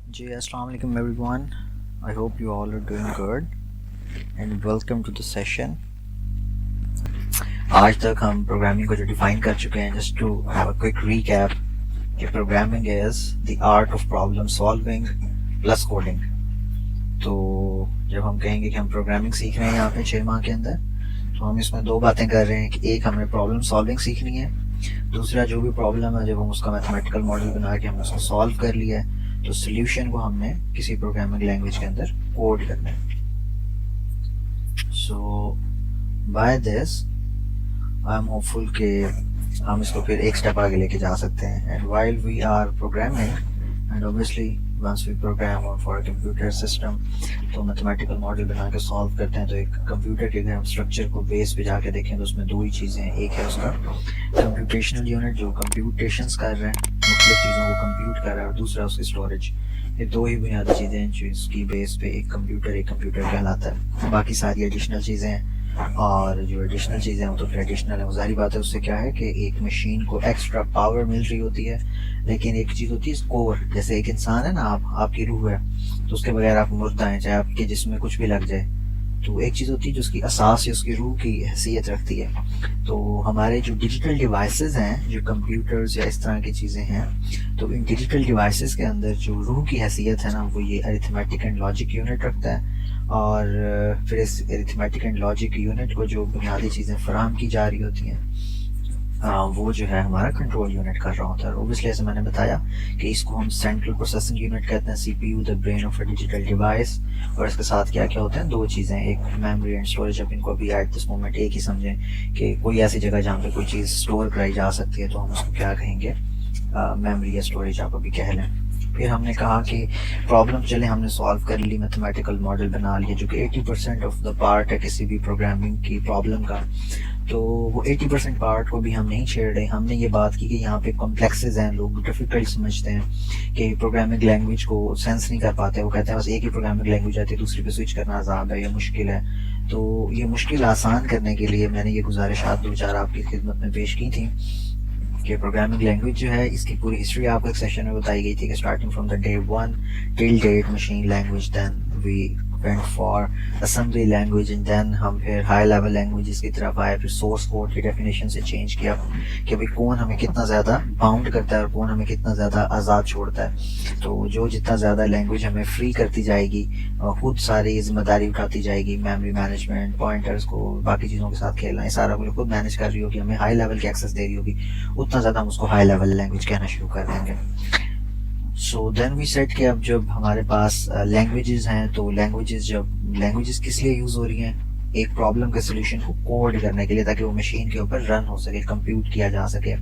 जी अस्सलाम वालेकुम everyone. I hope you all are doing good and welcome to the session. आज तक हम प्रोग्रामिंग को जो डिफाइन कर चुके हैं, just to have a quick recap कि programming is the art of problem solving plus coding. तो जब हम कहेंगे कि हम प्रोग्रामिंग सीख रहे हैं यहाँ पे 6 माह के अंदर, तो हम इसमें दो बातें कर रहे हैं कि एक, हमें प्रॉब्लम सॉल्विंग सीखनी है। दूसरा, जो भी प्रॉब्लम है जब हम उसका मैथमेटिकल मॉडल बना के हमने उसको सॉल्व कर लिया है तो सोल्यूशन को हमने किसी प्रोग्रामिंग लैंग्वेज के अंदर कोड करना है। So by this I am hopeful कि हम इसको फिर एक स्टेप आगे लेके जा सकते हैं। And while we are programming and obviously once we program on for computer system, तो मैथमेटिकल मॉडल बना के सॉल्व करते हैं। तो एक कंप्यूटर के अगर हम स्ट्रक्चर को बेस पे जाके देखें तो उसमें दो ही चीज़ें हैं। एक है उसका कंप्यूटेशनल यूनिट जो कंप्यूटेशंस कर रहे हैं, मुख्तलिफ चीज़ों को कंप्यूट कर रहा है, और दूसरा उसकी स्टोरेज। ये दो ही बुनियादी चीज़ें हैं जिसकी बेस पे एक कंप्यूटर कहलाता है। बाकी सारी एडिशनल चीज़ें हैं, और जो एडिशनल चीज़ें हैं वो तो फिर एडिशनल है। वो जाहिर बात है, उससे क्या है कि एक मशीन को एक्स्ट्रा पावर मिल रही होती है। लेकिन एक चीज़ होती है कोर, जैसे एक इंसान है ना, आपकी रूह है, तो उसके बगैर आप मुर्दा हैं, चाहे आपके जिस्म में कुछ भी लग जाए। तो एक चीज़ होती है जो उसकी असास या उसकी रूह की हैसियत रखती है। तो हमारे जो डिजिटल डिवाइसेस हैं, जो कंप्यूटर्स या इस तरह की चीज़ें हैं, तो इन डिजिटल डिवाइसेस के अंदर जो रूह की हैसियत है ना, वो ये अरिथमेटिक एंड लॉजिक यूनिट रखता है। और फिर इस अरिथमेटिक एंड लॉजिक यूनिट को जो बुनियादी चीज़ें फराहम की जा रही होती हैं, वो जो है हमारा कंट्रोल यूनिट कर रहा होता है। ओबियसली ऐसे मैंने बताया कि इसको हम सेंट्रल प्रोसेसिंग यूनिट कहते हैं, CPU, the brain of a digital device. और इसके साथ क्या क्या होते हैं, दो चीज़ें, एक मेमोरी एंड स्टोरेज। अब इनको अभी एट दिस मोमेंट एक ही समझें कि कोई ऐसी जगह जहाँ पे कोई चीज़ स्टोर कराई जा सकती है तो हम उसको क्या कहेंगे, मेमोरी या स्टोरेज आप अभी कह लें। फिर हमने कहा कि प्रॉब्लम चले हमने सॉल्व कर ली, मैथमेटिकल मॉडल बना लिया, जो कि 80% ऑफ द पार्ट है किसी भी प्रोग्रामिंग की प्रॉब्लम का। तो वो 80% पार्ट को भी हम नहीं छेड़ रहे। हमने ये बात की कि यहाँ पे कॉम्प्लेक्सेस हैं, लोग डिफिकल्ट समझते हैं कि प्रोग्रामिंग लैंग्वेज को सेंस नहीं कर पाते। वो कहते हैं बस एक ही प्रोग्रामिंग लैंग्वेज आती है, दूसरी पे स्विच करना आसान है या मुश्किल है। तो ये मुश्किल आसान करने के लिए मैंने ये गुजारिशात दो चार आपकी खिदमत में पेश की थी कि प्रोग्रामिंग लैंग्वेज जो है, इसकी पूरी हिस्ट्री आपको एक सेशन में बताई गई थी कि starting from the day 1 till date machine language, then we went for assembly language, and then हम फिर हाई लेवल लैंग्वेजेस की तरफ आए। फिर सोर्स कोड की डेफिनेशन से चेंज किया कि भाई कौन हमें कितना ज़्यादा बाउंड करता है और कौन हमें कितना ज़्यादा आज़ाद छोड़ता है। तो जो जितना ज़्यादा लैंग्वेज हमें फ्री करती जाएगी, खुद सारी जिम्मेदारी उठाती जाएगी, मेमोरी मैनेजमेंट, पॉइंटर्स को, बाकी चीज़ों के साथ खेलना, ये सारा कुछ खुद मैनेज कर रही होगी, हमें हाई लेवल की एक्सेस दे रही होगी, उतना ज़्यादा हम उसको हाई लेवल लैंग्वेज कहना शुरू कर देंगे। सो देन वी सेट कि अब जब हमारे पास लैंग्वेजेस हैं, तो लैंग्वेजेस किस लिए यूज़ हो रही हैं, एक प्रॉब्लम के सोल्यूशन को कोड करने के लिए, ताकि वो मशीन के ऊपर रन हो सके, कंप्यूट किया जा सके।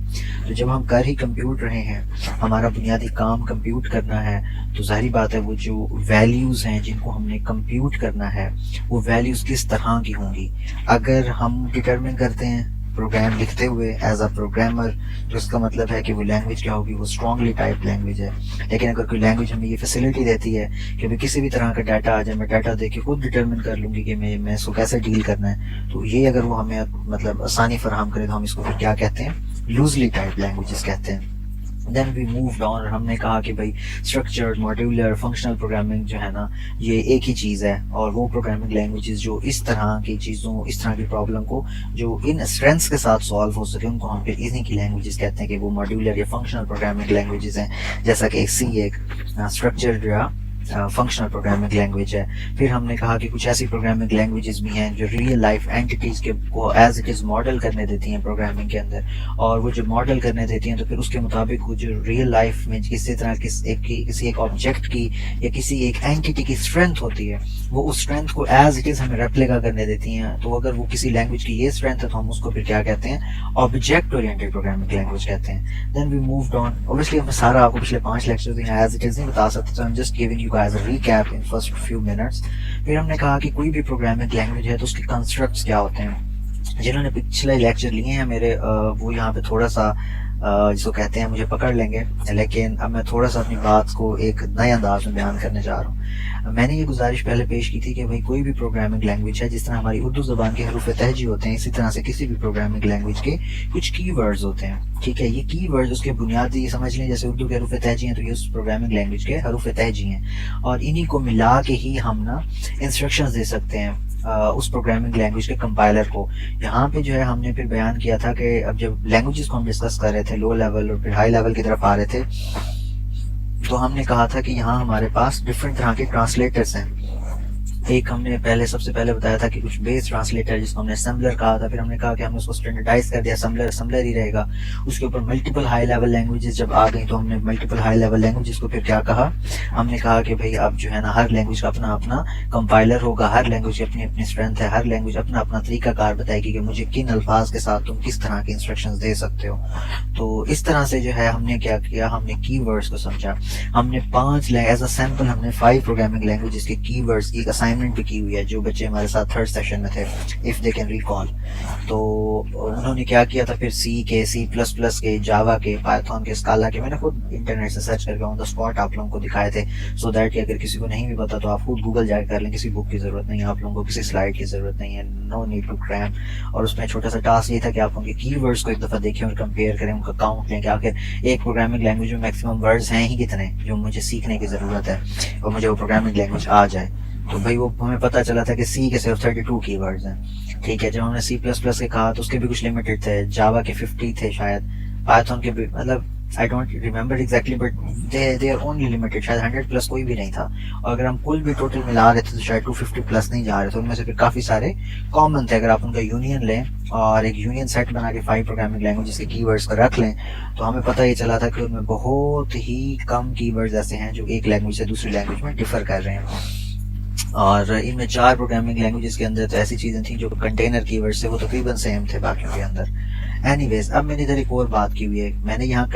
तो जब हम कर ही कंप्यूट रहे हैं, हमारा बुनियादी काम कंप्यूट करना है, तो जाहिर बात है वो जो वैल्यूज़ हैं जिनको हमने कंप्यूट करना है, वो वैल्यूज़ किस तरह की होंगी। अगर हम डिटरमिन करते हैं प्रोग्राम लिखते हुए एज अ प्रोग्रामर, तो इसका मतलब है कि वो लैंग्वेज क्या होगी, वो स्ट्रांगली टाइप लैंग्वेज है। लेकिन अगर कोई लैंग्वेज हमें ये फैसिलिटी देती है कि भाई किसी भी तरह का डाटा आ जाए, मैं डाटा देख के खुद डिटरमिन कर लूँगी कि मैं इसको कैसे डील करना है, तो ये अगर वो हमें मतलब आसानी फराहम करे, तो हम इसको फिर क्या कहते हैं, लूजली टाइप लैंग्वेजेस कहते हैं। देन वी मूव्ड ऑन, और हमने कहा कि भाई स्ट्रक्चर्ड, मॉड्यूलर, फंक्शनल प्रोग्रामिंग जो है ना, ये एक ही चीज़ है। और वो प्रोग्रामिंग लैंग्वेजेस जो इस तरह की चीज़ों, इस तरह की प्रॉब्लम को जो इन स्ट्रेंथ्स के साथ सॉल्व हो सके, उनको हम फिर इन्हीं की लैंग्वेजेस कहते हैं कि वो मॉड्यूलर या फंक्शनल प्रोग्रामिंग लैंग्वेजेस हैं। जैसा कि सी एक स्ट्रक्चर्ड या फंक्शनल प्रोग्रामिंग लैंग्वेज है। फिर हमने कहा कि कुछ ऐसी प्रोग्रामिंग लैंग्वेजेस भी हैं जो रियल लाइफ एंटिटीज़ के को एज इट इज़ मॉडल करने देती हैं प्रोग्रामिंग के अंदर, और वो जो मॉडल करने देती हैं तो फिर उसके मुताबिक वो जो रियल लाइफ में किसी तरह किसी एक ऑब्जेक्ट की या किसी एक एंटिटी की स्ट्रेंथ होती है, वो उस स्ट्रेंथ को एज इट इज़ हमें रेप्लिका करने देती हैं। तो अगर वो किसी लैंग्वेज की ये स्ट्रेंथ है तो हम उसको फिर क्या कहते हैं, ऑब्जेक्ट ओरिएंटेड प्रोग्रामिंग लैंग्वेज कहते हैं। Then we moved on, obviously मैं सारा आपको पिछले 5 लेक्चर एज इट इज़ नहीं बता सकता, तो I am just giving you guys a recap in first few minutes. फिर हमने कहा कि कोई भी प्रोग्रामिंग लैंग्वेज है तो उसके कंस्ट्रक्ट्स क्या होते हैं। जिन्होंने पिछले लेक्चर लिए हैं मेरे, वो यहाँ पे थोड़ा सा जिसको कहते हैं मुझे पकड़ लेंगे। लेकिन अब मैं थोड़ा सा अपनी बात को एक नए अंदाज में बयान करने जा रहा हूँ। मैंने ये गुजारिश पहले पेश की थी कि भाई कोई भी प्रोग्रामिंग लैंग्वेज है, जिस तरह हमारी उर्दू ज़बान के हरूफ तहजी होते हैं, इसी तरह से किसी भी प्रोग्रामिंग लैंग्वेज के कुछ कीवर्ड्स होते हैं। ठीक है, ये कीवर्ड्स उसके बुनियादी समझ लें, जैसे उर्दू के हरूफ तहजी हैं तो ये उस प्रोग्रामिंग लैंग्वेज के हरूफ तहजी हैं, और इन्हीं को मिला के ही हम ना इंस्ट्रक्शंस दे सकते हैं उस प्रोग्रामिंग लैंग्वेज के कंपाइलर को। यहाँ पे जो है हमने फिर बयान किया था कि अब जब लैंग्वेजेस को हम डिस्कस कर रहे थे, लो लेवल और फिर हाई लेवल की तरफ आ रहे थे, तो हमने कहा था कि यहाँ हमारे पास डिफरेंट तरह के ट्रांसलेटर्स हैं। एक हमने सबसे पहले बताया था कि कुछ बेस ट्रांसलेटर जिसको हमने असेंबलर कहा था, फिर हमने कहा कि हमने उसको स्टैंडर्डाइज कर दिया, असेंबलर ही रहेगा। उसके ऊपर मल्टीपल हाई लेवल लैंग्वेजेस जब आ गई तो हमने मल्टीपल हाई लेवल लैंग्वेजेस को फिर क्या कहा, हमने कहा कि भाई अब जो है ना हर लैंग्वेज का अपना अपना कंपाइलर होगा, हर लैंग्वेज की अपनी अपनी स्ट्रेंथ है, हर लैंग्वेज अपना अपना तरीकाकार बताएगी कि मुझे किन अल्फाज के साथ तुम किस तरह के इंस्ट्रक्शंस दे सकते हो। तो इस तरह से जो है हमने क्या किया, हमने कीवर्ड्स को समझा। हमने 5 एज अ सैंपल हमने 5 प्रोग्रामिंग लैंग्वेजेस के कीवर्ड्स की असाइनमेंट भी की हुई है, जो बच्चे हमारे साथ थर्ड सेशन में थे, इफ दे कैन रिकॉल। तो उन्होंने क्या किया था फिर सी के, C++ के, जावा के, पाइथन के, स्काला के, मैंने खुद इंटरनेट से सर्च करके ऑन द स्पॉट आप लोगों को दिखाए थे, सो दैट कि अगर किसी को नहीं भी पता तो आप खुद गूगल जाकर कर लें, किसी बुक की जरूरत नहीं है, आप लोगों को किसी स्लाइड की जरूरत नहीं है, नो नीड टू क्रैम। और उसमें छोटा सा टास्क ये था कि आप उनके कीवर्ड्स को एक दफा देखें और कंपेयर करें, उनका काउंट लें कि आखिर एक प्रोग्रामिंग लैंग्वेज में मैक्सिमम वर्ड्स हैं ही कितने जो मुझे सीखने की जरूरत है और मुझे वो प्रोग्रामिंग लैंग्वेज आ जाए। तो भाई वो हमें पता चला था कि सी के सिर्फ 32 कीवर्ड्स हैं। ठीक है, जब हमने C++ के कहा तो उसके भी कुछ लिमिटेड थे, जावा के 50 थे शायद, पाइथन के भी, मतलब I don't remember exactly, but they are only limited, शायद 100+ कोई भी नहीं था। और अगर हम कुल भी टोटल मिला रहे थे तो शायद 250+ नहीं जा रहे थे। उनमें से फिर काफ़ी सारे कॉमन थे। अगर आप उनका यूनियन लें और एक यूनियन सेट बना के 5 प्रोग्रामिंग लैंग्वेजेस के कीवर्ड्स को रख लें तो हमें पता ये चला था कि उनमें बहुत ही कम कीवर्ड्स ऐसे हैं जो एक लैंग्वेज से दूसरी लैंग्वेज में डिफर कर रहे हैं। और इनमें 4 प्रोग्रामिंग लैंग्वेजेस के अंदर तो ऐसी चीज़ें थी जो कंटेनर कीवर्ड्स थे वो तकरीबन सेम थे बाकियों के अंदर। एनीवेज, अब मैंने इधर एक और बात की हुई है, मैंने यहाँ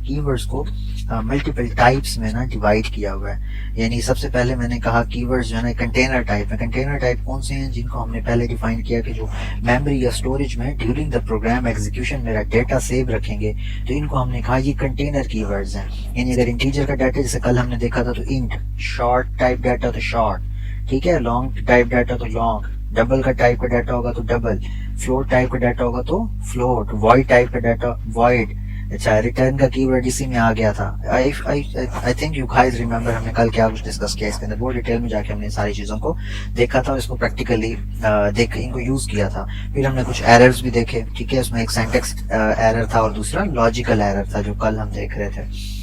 कीवर्ड्स को मल्टीपल टाइप्स में ना डिवाइड किया हुआ है। यानी सबसे पहले मैंने कहा कीवर्ड्स जो है ना कंटेनर टाइप है। कंटेनर टाइप कौन से हैं, जिनको हमने पहले डिफाइन किया कि जो मेमोरी या स्टोरेज में ड्यूरिंग द प्रोग्राम एग्जीक्यूशन मेरा डेटा सेव रखेंगे, तो इनको हमने कहा ये कंटेनर कीवर्ड्स हैं। यानी अगर इंटीजर का डाटा जैसे कल हमने देखा था तो इंट, शॉर्ट टाइप डाटा तो शॉर्ट, ठीक है, लॉन्ग टाइप डाटा तो लॉन्ग, डबल का टाइप का डाटा होगा तो डबल, फ्लोट टाइप का डाटा होगा तो फ्लोट, वॉइड टाइप का डाटा वॉइड। अच्छा, रिटर्न का कीवर्ड इसी में आ गया था। I think you guys remember हमने कल क्या कुछ डिस्कस किया इसके अंदर, बहुत डिटेल में जाके हमने सारी चीज़ों को देखा था, इसको प्रैक्टिकली देख इनको यूज़ किया था। फिर हमने कुछ एरर्स भी देखे, ठीक है, उसमें एक सिंटैक्स एरर था और दूसरा लॉजिकल एरर था जो कल हम देख रहे थे।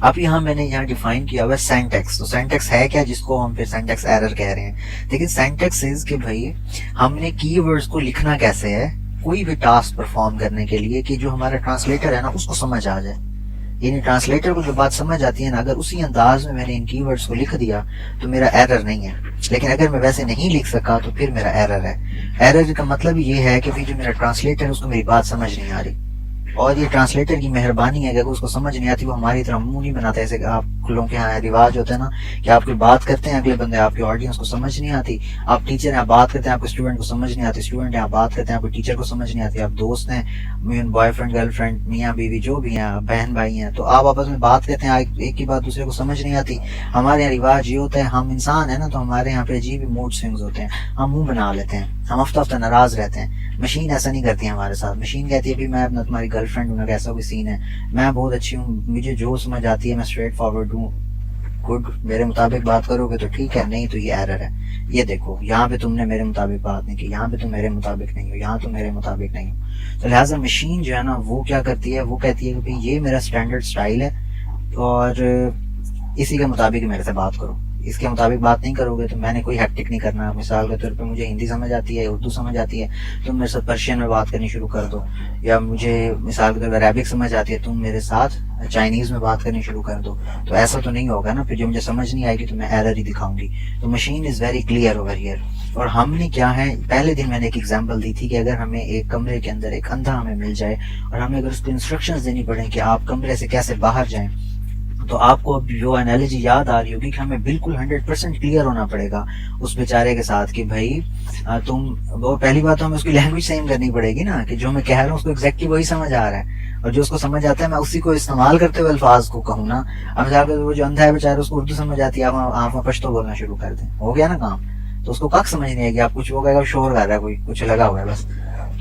अब यहाँ मैंने यहाँ डिफाइन किया हुआ सिंटैक्स। तो सिंटैक्स है क्या जिसको हम फिर सिंटैक्स एरर कह रहे हैं। लेकिन सिंटैक्स इज कि भाई हमने कीवर्ड्स को लिखना कैसे है कोई भी टास्क परफॉर्म करने के लिए कि जो हमारा ट्रांसलेटर है ना उसको समझ आ जाए। यानी ट्रांसलेटर को जो बात समझ आती है ना, अगर उसी अंदाज में मैंने इन कीवर्ड्स को लिख दिया तो मेरा एरर नहीं है। लेकिन अगर मैं वैसे नहीं लिख सका तो फिर मेरा एरर है। एरर का मतलब ये है कि भाई जो मेरा ट्रांसलेटर है उसको मेरी बात समझ नहीं आ रही, और ये ट्रांसलेटर की मेहरबानी है कि अगर उसको समझ नहीं आती वो हमारी तरह मुंह नहीं बनाता। ऐसे आप लोगों के यहाँ रिवाज होता है ना कि आप कोई बात करते हैं, अगले बंदे आपके ऑडियंस को समझ नहीं आती, आप टीचर हैं आप बात करते हैं आपके स्टूडेंट को समझ नहीं आती, स्टूडेंट हैं आप बात करते हैं आपके टीचर को समझ नहीं आती, आप दोस्त हैं, बॉयफ्रेंड गर्लफ्रेंड, मियाँ बीवी जो भी हैं, बहन भाई हैं, तो आप आपस में बात करते हैं, एक की बात दूसरे को समझ नहीं आती। हमारे यहाँ रिवाज ये होता है, हम इंसान है ना तो हमारे यहाँ पे अजीब मूड स्विंग्स होते हैं, हम मुंह बना लेते हैं, हम हफ्ता हफ्ता नाराज रहते हैं। मशीन ऐसा नहीं करती है हमारे साथ। मशीन कहती है भी मैं अपना तुम्हारी गर्लफ्रेंड हूँ, ऐसा कोई सीन है, मैं बहुत अच्छी हूँ, मुझे जो समझ आती है मैं स्ट्रेट फॉरवर्ड हूँ, गुड, मेरे मुताबिक बात करोगे तो ठीक है, नहीं तो ये एरर है। ये देखो यहाँ पे तुमने मेरे मुताबिक बात नहीं की, यहाँ पे तुम मेरे मुताबिक नहीं हो, यहाँ तुम मेरे मुताबिक नहीं हो। तो लिहाजा मशीन जो है ना वो क्या करती है, वो कहती है कि भाई ये मेरा स्टैंडर्ड स्टाइल है और इसी के मुताबिक मेरे से बात करो, इसके मुताबिक बात नहीं करोगे तो मैंने कोई हैक्टिक नहीं करना। मिसाल के तौर पे मुझे हिंदी समझ आती है, उर्दू समझ आती है, तुम मेरे साथ पर्शियन में बात करनी शुरू कर दो, या मुझे मिसाल के तौर पर अरेबिक समझ आती है, तुम मेरे साथ चाइनीज में बात करनी शुरू कर दो। तो ऐसा तो नहीं होगा ना, फिर जो मुझे समझ नहीं आएगी तो मैं एरर ही दिखाऊंगी। तो machine is very clear over here. और हमने क्या है, पहले दिन मैंने एक एग्जांपल दी थी कि अगर हमें एक कमरे के अंदर एक अंधा हमें मिल जाए और हमें अगर उसको इंस्ट्रक्शंस देनी पड़े कि आप कमरे से कैसे बाहर जाएं, तो आपको अब जो एनालॉजी याद आ रही होगी कि हमें बिल्कुल 100% क्लियर होना पड़ेगा उस बेचारे के साथ कि भाई तुम, वो पहली बात तो हमें उसकी लैंग्वेज सेम करनी पड़ेगी ना, कि जो मैं कह रहा हूँ उसको एग्जैक्टली वही समझ आ रहा है, और जो उसको समझ आता है मैं उसी को इस्तेमाल करते हुए अल्फाज को कहूँ ना। अब जाकर वो जो अंधा है बेचारा, उसको उर्दू समझ आती है, आप पश्तो बोलना शुरू कर दें, हो गया ना काम। तो उसको कख समझ नहीं आएगी, आप कुछ वो कहेगा शोर कर रहा है, कोई कुछ लगा हुआ है बस।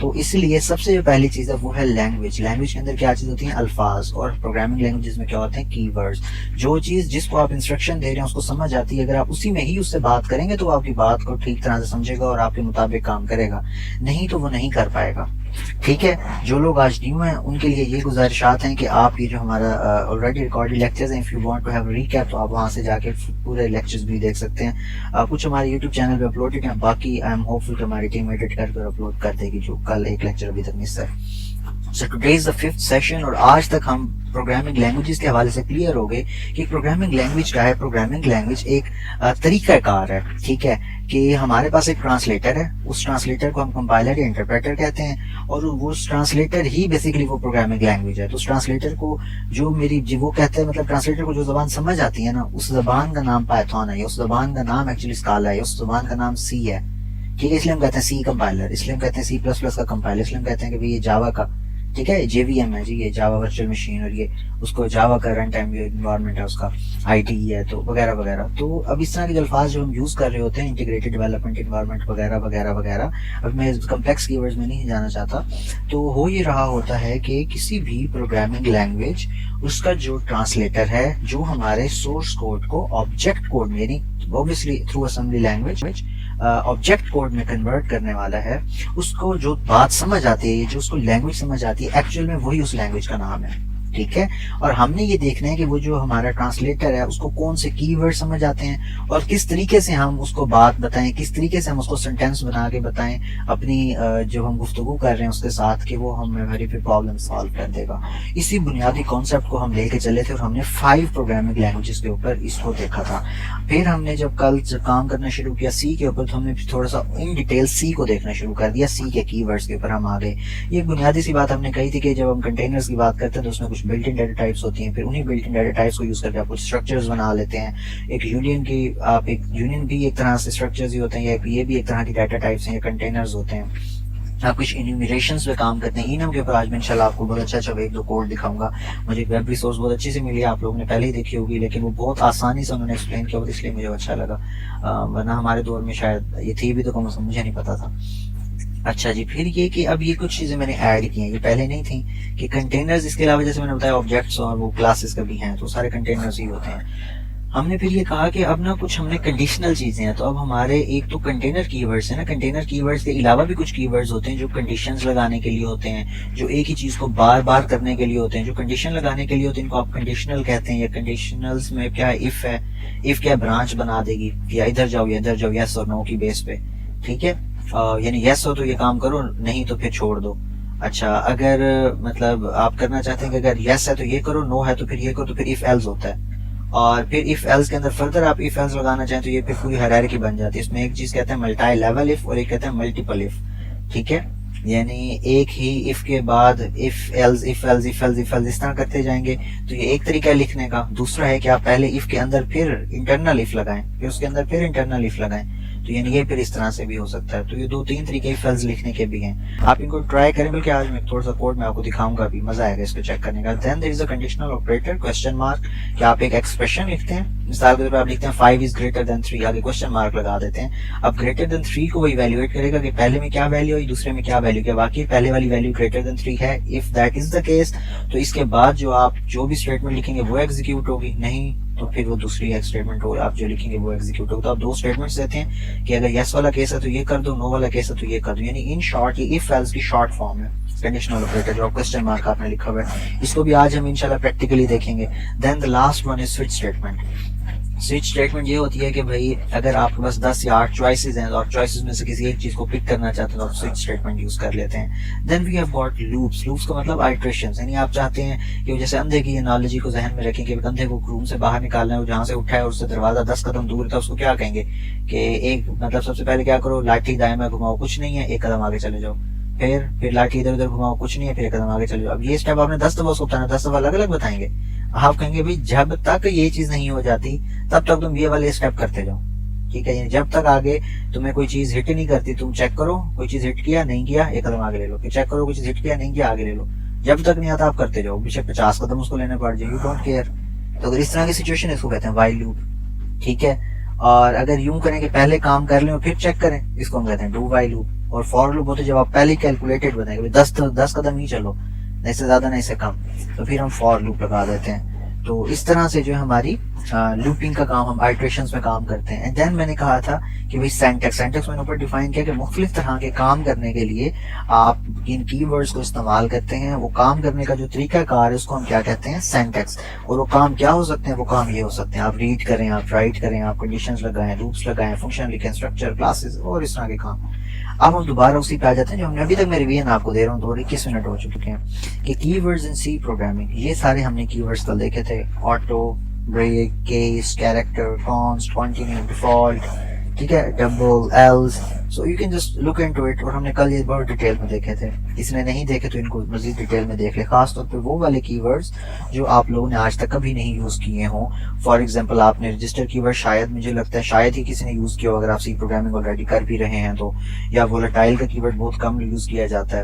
तो इसलिए सबसे जो पहली चीज है वो है लैंग्वेज। लैंग्वेज के अंदर क्या चीज होती है, अल्फाज, और प्रोग्रामिंग लैंग्वेजेस में क्या होते हैं, कीवर्ड्स। जो चीज जिसको आप इंस्ट्रक्शन दे रहे हैं उसको समझ आती है, अगर आप उसी में ही उससे बात करेंगे तो वो आपकी बात को ठीक तरह से समझेगा और आपके मुताबिक काम करेगा, नहीं तो वो नहीं कर पाएगा। ठीक है, जो लोग आज न्यू हैं उनके लिए ये गुजारिशात हैं कि आप ये जो हमारा ऑलरेडी रिकॉर्डेड लेक्चर्स हैं, if you want to have recap तो आप वहां से जाके पूरे लेक्चर्स भी देख सकते हैं। कुछ हमारे यूट्यूब चैनल पे अपलोडेड हैं, बाकी आई एम होपफुल कि हमारी टीम एडिट करके अपलोड कर देगी, जो कल एक लेक्चर अभी तक मिस है। So today is the 5th session, और आज तक हम प्रोग्रामिंग लैंग्वेजेस के हवाले से क्लियर हो गए कि प्रोग्रामिंग लैंग्वेज क्या है। प्रोग्रामिंग लैंग्वेज एक तरीकाकार है, ठीक है, कि हमारे पास एक ट्रांसलेटर है, उस ट्रांसलेटर को हम कंपाइलर या इंटरप्रेटर कहते हैं, और वो ट्रांसलेटर ही बेसिकली वो प्रोग्रामिंग लैंग्वेज है। तो उस ट्रांसलेटर को जो वो कहते हैं, मतलब ट्रांसलेटर को जो जबान समझ आती है ना, उस जबान का नाम पाइथन है, उस जबान का नाम एक्चुअली स्काला है, उस जबान का नाम सी है। ठीक है, इसलिए हम कहते हैं सी कंपाइलर, इसलिए हम कहते हैं C++ का कंपाइलर, इसलिए हम कहते हैं कि भाई ये जावा का, ठीक है, JVM है जी, ये जावा वर्चुअल मशीन, और ये उसको जावा का रन टाइम इन्वायरमेंट है, उसका IDE है, तो वगैरह वगैरह। तो अब इस तरह के अल्फाज जो हम यूज कर रहे होते हैं, इंटीग्रेटेड डेवलपमेंट इन्वायरमेंट वगैरह वगैरह वगैरह, अब मैं कम्प्लेक्स कीवर्ड्स में नहीं जाना चाहता। तो हो ये रहा होता है कि किसी भी प्रोग्रामिंग लैंग्वेज, उसका जो ट्रांसलेटर है, जो हमारे सोर्स कोड को ऑब्जेक्ट कोड में, यानी obviously through assembly language object code में कन्वर्ट करने वाला है, उसको जो बात समझ आती है, जो उसको लैंग्वेज समझ आती है, एक्चुअल में वही उस लैंग्वेज का नाम है। ठीक है, और हमने ये देखना है कि वो जो हमारा ट्रांसलेटर है उसको कौन से कीवर्ड समझ आते हैं, और किस तरीके से हम उसको बात बताएं, किस तरीके से हम उसको सेंटेंस बना के बताएं अपनी जो हम गुफ्तगू कर रहे हैं उसके साथ, कि वो हमें वेरी फिर प्रॉब्लम सॉल्व कर देगा। इसी बुनियादी कॉन्सेप्ट को हम लेके चले थे, और हमने 5 प्रोग्रामिंग लैंग्वेजेस के ऊपर इसको देखा था। फिर हमने जब कल काम करना शुरू किया सी के ऊपर, तो हमने थोड़ा सा इन डिटेल सी को देखना शुरू कर दिया, सी के कीवर्ड्स के ऊपर हम आ गए। ये बुनियादी सी बात हमने कही थी कि जब हम कंटेनर्स की बात करते हैं तो उसमें कुछ बिल्ट इन डाटा टाइप्स होती हैं, फिर उन्हीं बिल्ट इन डाटा टाइप्स को यूज करके आप कुछ स्ट्रक्चर्स बना लेते हैं। एक यूनियन भी एक तरह से स्ट्रक्चर्स ही होते हैं, या ये भी एक तरह की डाटा टाइप्स हैं, या कंटेनर्स होते हैं। आप कुछ इन्यूमरेशंस पे काम करते हैं। इनम के ऊपर आज मैं इंशाल्लाह आपको बहुत अच्छा एक दो कोड दिखाऊंगा। मुझे एक वेब रिसोर्स बहुत अच्छी से मिली है, आप लोगों ने पहले ही देखी होगी, लेकिन वो बहुत आसानी से उन्होंने एक्सप्लेन किया, और इसलिए मुझे अच्छा लगा, वरना हमारे दौर में शायद ये थी भी तो कम से कम मुझे नहीं पता था। अच्छा जी, फिर ये कि अब ये कुछ चीजें मैंने ऐड की हैं, ये पहले नहीं थी, कि कंटेनर्स, इसके अलावा जैसे मैंने बताया ऑब्जेक्ट्स और वो क्लासेस का भी हैं, तो सारे कंटेनर्स ही होते हैं। हमने फिर ये कहा कि अब ना कुछ हमने कंडीशनल चीजें हैं, तो अब हमारे एक तो कंटेनर कीवर्ड्स है ना, कंटेनर कीवर्ड्स के अलावा भी कुछ कीवर्ड्स होते हैं जो कंडीशंस लगाने के लिए होते हैं, जो एक ही चीज को बार बार करने के लिए होते हैं, जो कंडीशन लगाने के लिए होते हैं, इनको आप कंडीशनल कहते हैं। या कंडीशनल्स में क्या है, इफ है, इफ क्या ब्रांच बना देगी, या इधर जाओ या इधर जाओ, यस और नो की बेस पे। ठीक है, यानी यस हो तो ये काम करो, नहीं तो फिर छोड़ दो। अच्छा, अगर मतलब आप करना चाहते हैं कि अगर यस है तो ये करो, नो है तो फिर ये करो, तो फिर इफ एल्स होता है। और फिर इफ एल्स के अंदर फर्दर आप इफ एल्स लगाना चाहें तो ये फिर पूरी हायरार्की बन जाती है। इसमें एक चीज कहते हैं मल्टी लेवल इफ, और एक कहते हैं मल्टीपल इफ। ठीक है, यानी एक ही इफ के बाद if else if else if else if else इस तरह करते जाएंगे, तो ये एक तरीका है लिखने का। दूसरा है कि आप पहले इफ के अंदर फिर इंटरनल इफ लगाएं, फिर उसके अंदर फिर इंटरनल इफ लगाएं, तो यानी ये फिर इस तरह से भी हो सकता है। तो ये 2-3 तरीके इफ एल्स लिखने के भी हैं, आप इनको ट्राई करें, बल्कि आज मैं थोड़ा सा कोड में आपको दिखाऊंगा भी, मजा आएगा इसको चेक करने का। Then there is a conditional operator question mark, कि आप एक एक्सप्रेशन लिखते हैं, मिसाल के तौर पर आप लिखते हैं 5 इज ग्रेटर देन 3, आगे क्वेश्चन मार्क लगा देते हैं। अब ग्रेटर देन 3 को वो इवैल्यूएट करेगा कि पहले में क्या वैल्यू है, दूसरे में क्या वैल्यू, क्या वाकई पहले वाली वैल्यू ग्रेटर देन 3 है। If that is the case, तो इसके बाद जो आप जो भी स्टेटमेंट लिखेंगे वो एग्जीक्यूट होगी, नहीं तो फिर वो दूसरी स्टेटमेंट हो आप जो लिखेंगे वो एग्जीक्यूट होगा। तो आप 2 स्टेटमेंट्स देते हैं कि अगर यस वाला केस है तो ये कर दो, नो वाला केस है तो ये कर दो। यानी इन शॉर्ट ये इफ एल्स की शॉर्ट फॉर्म है कंडीशनल ऑपरेटर, जो क्वेश्चन मार्क आपने लिखा हुआ है। इसको भी आज हम इंशाल्लाह प्रैक्टिकली देखेंगे। Then the last one is switch statement. Switch statement ये होती है कि भाई अगर आपके पास 10 या 8 चॉइसेस हैं, और चॉइसेस में से किसी एक चीज को पिक करना चाहते हैं तो आप स्विच स्टेटमेंट यूज कर लेते हैं। Then we have got loops. Loops का मतलब आइटरेशंस, यानी आप चाहते हैं कि जैसे अंधे की एनालॉजी को जहन में रखें कि अंधे को रूम से बाहर निकालना है, जहां से उठा है और उससे दरवाजा 10 कदम दूर था, उसको क्या कहेंगे कि एक मतलब सबसे पहले क्या करो, लाठी दाएं में घुमाओ, कुछ नहीं है, 1 कदम आगे चले जाओ, फिर लाठी इधर उधर घुमाओ, कुछ नहीं है, फिर एक कदम आगे चले जाओ। अब ये स्टेप आपने 10 दफा उसको बताना, 10 दफा अलग अलग बताएंगे। आप कहेंगे भाई जब तक ये चीज नहीं हो जाती तब तक तुम ये वाले स्टेप करते जाओ, ठीक है। जब तक आगे तुम्हें कोई चीज हिट नहीं करती, तुम चेक करो कोई चीज हिट किया नहीं किया, एक कदम आगे ले लो, फिर चेक करो कोई चीज हिट किया नहीं किया, आगे ले लो। जब तक नहीं आता आप करते जाओ, बेशक 50 कदम उसको लेने पड़ जाए, यू डोंट केयर। तो अगर इस तरह की सिचुएशन है इसको कहते हैं व्हाइल लूप, ठीक है। और अगर यूं करें कि पहले काम कर लें और फिर चेक करें, इसको हम कहते हैं डू व्हाइल लूप। और फॉर लूप होते जब आप पहले कैलकुलेटेड बनाएंगे 10 कदम ही चलो, नहीं से ज्यादा नहीं से कम, तो फिर हम फॉर लूप लगा देते हैं। तो इस तरह से जो है हमारी लूपिंग का काम हम आइट्रेशंस में काम करते हैं। एंड देन मैंने कहा था कि भाई सिंटैक्स मैंने ऊपर डिफाइन किया कि मुख्तलिफ तरह के काम करने के लिए आप इन कीवर्ड्स को इस्तेमाल करते हैं। वो काम करने का जो तरीकाकार है उसको हम क्या कहते हैं, सिंटैक्स। और वो काम क्या हो सकते हैं, वो काम ये हो सकते हैं, आप रीड करें, आप राइट करें, आप कंडीशंस लगाएं, लूप्स लगाएं, फंक्शन लिखें, स्ट्रक्चर, क्लासेस और इस तरह के काम। अब हम दोबारा उसी पे आ जाते हैं जो हमने अभी तक मैं रिवीजन आपको दे रहा हूँ, तो 21 मिनट हो चुके हैं कि कीवर्ड्स इन सी प्रोग्रामिंग। ये सारे हमने कीवर्ड्स कल देखे थे, auto, break, case, character, const, continue, default, ठीक है, double, else. So you can just look into it. और हमने कल ये बहुत डिटेल में देखे थे, इसने नहीं देखे तो इनको मजीद डिटेल में देख ले, खासतौर पर वो वाले कीवर्ड्स जो आप लोगों ने आज तक कभी नहीं यूज किए हों। फॉर एग्जांपल आपने रजिस्टर कीवर्ड शायद, मुझे लगता है शायद ही किसी ने यूज किया हो, अगर आप सी प्रोग्रामिंग ऑलरेडी कर भी रहे हैं तो। या वोलेटाइल का कीवर्ड बहुत कम यूज किया जाता है,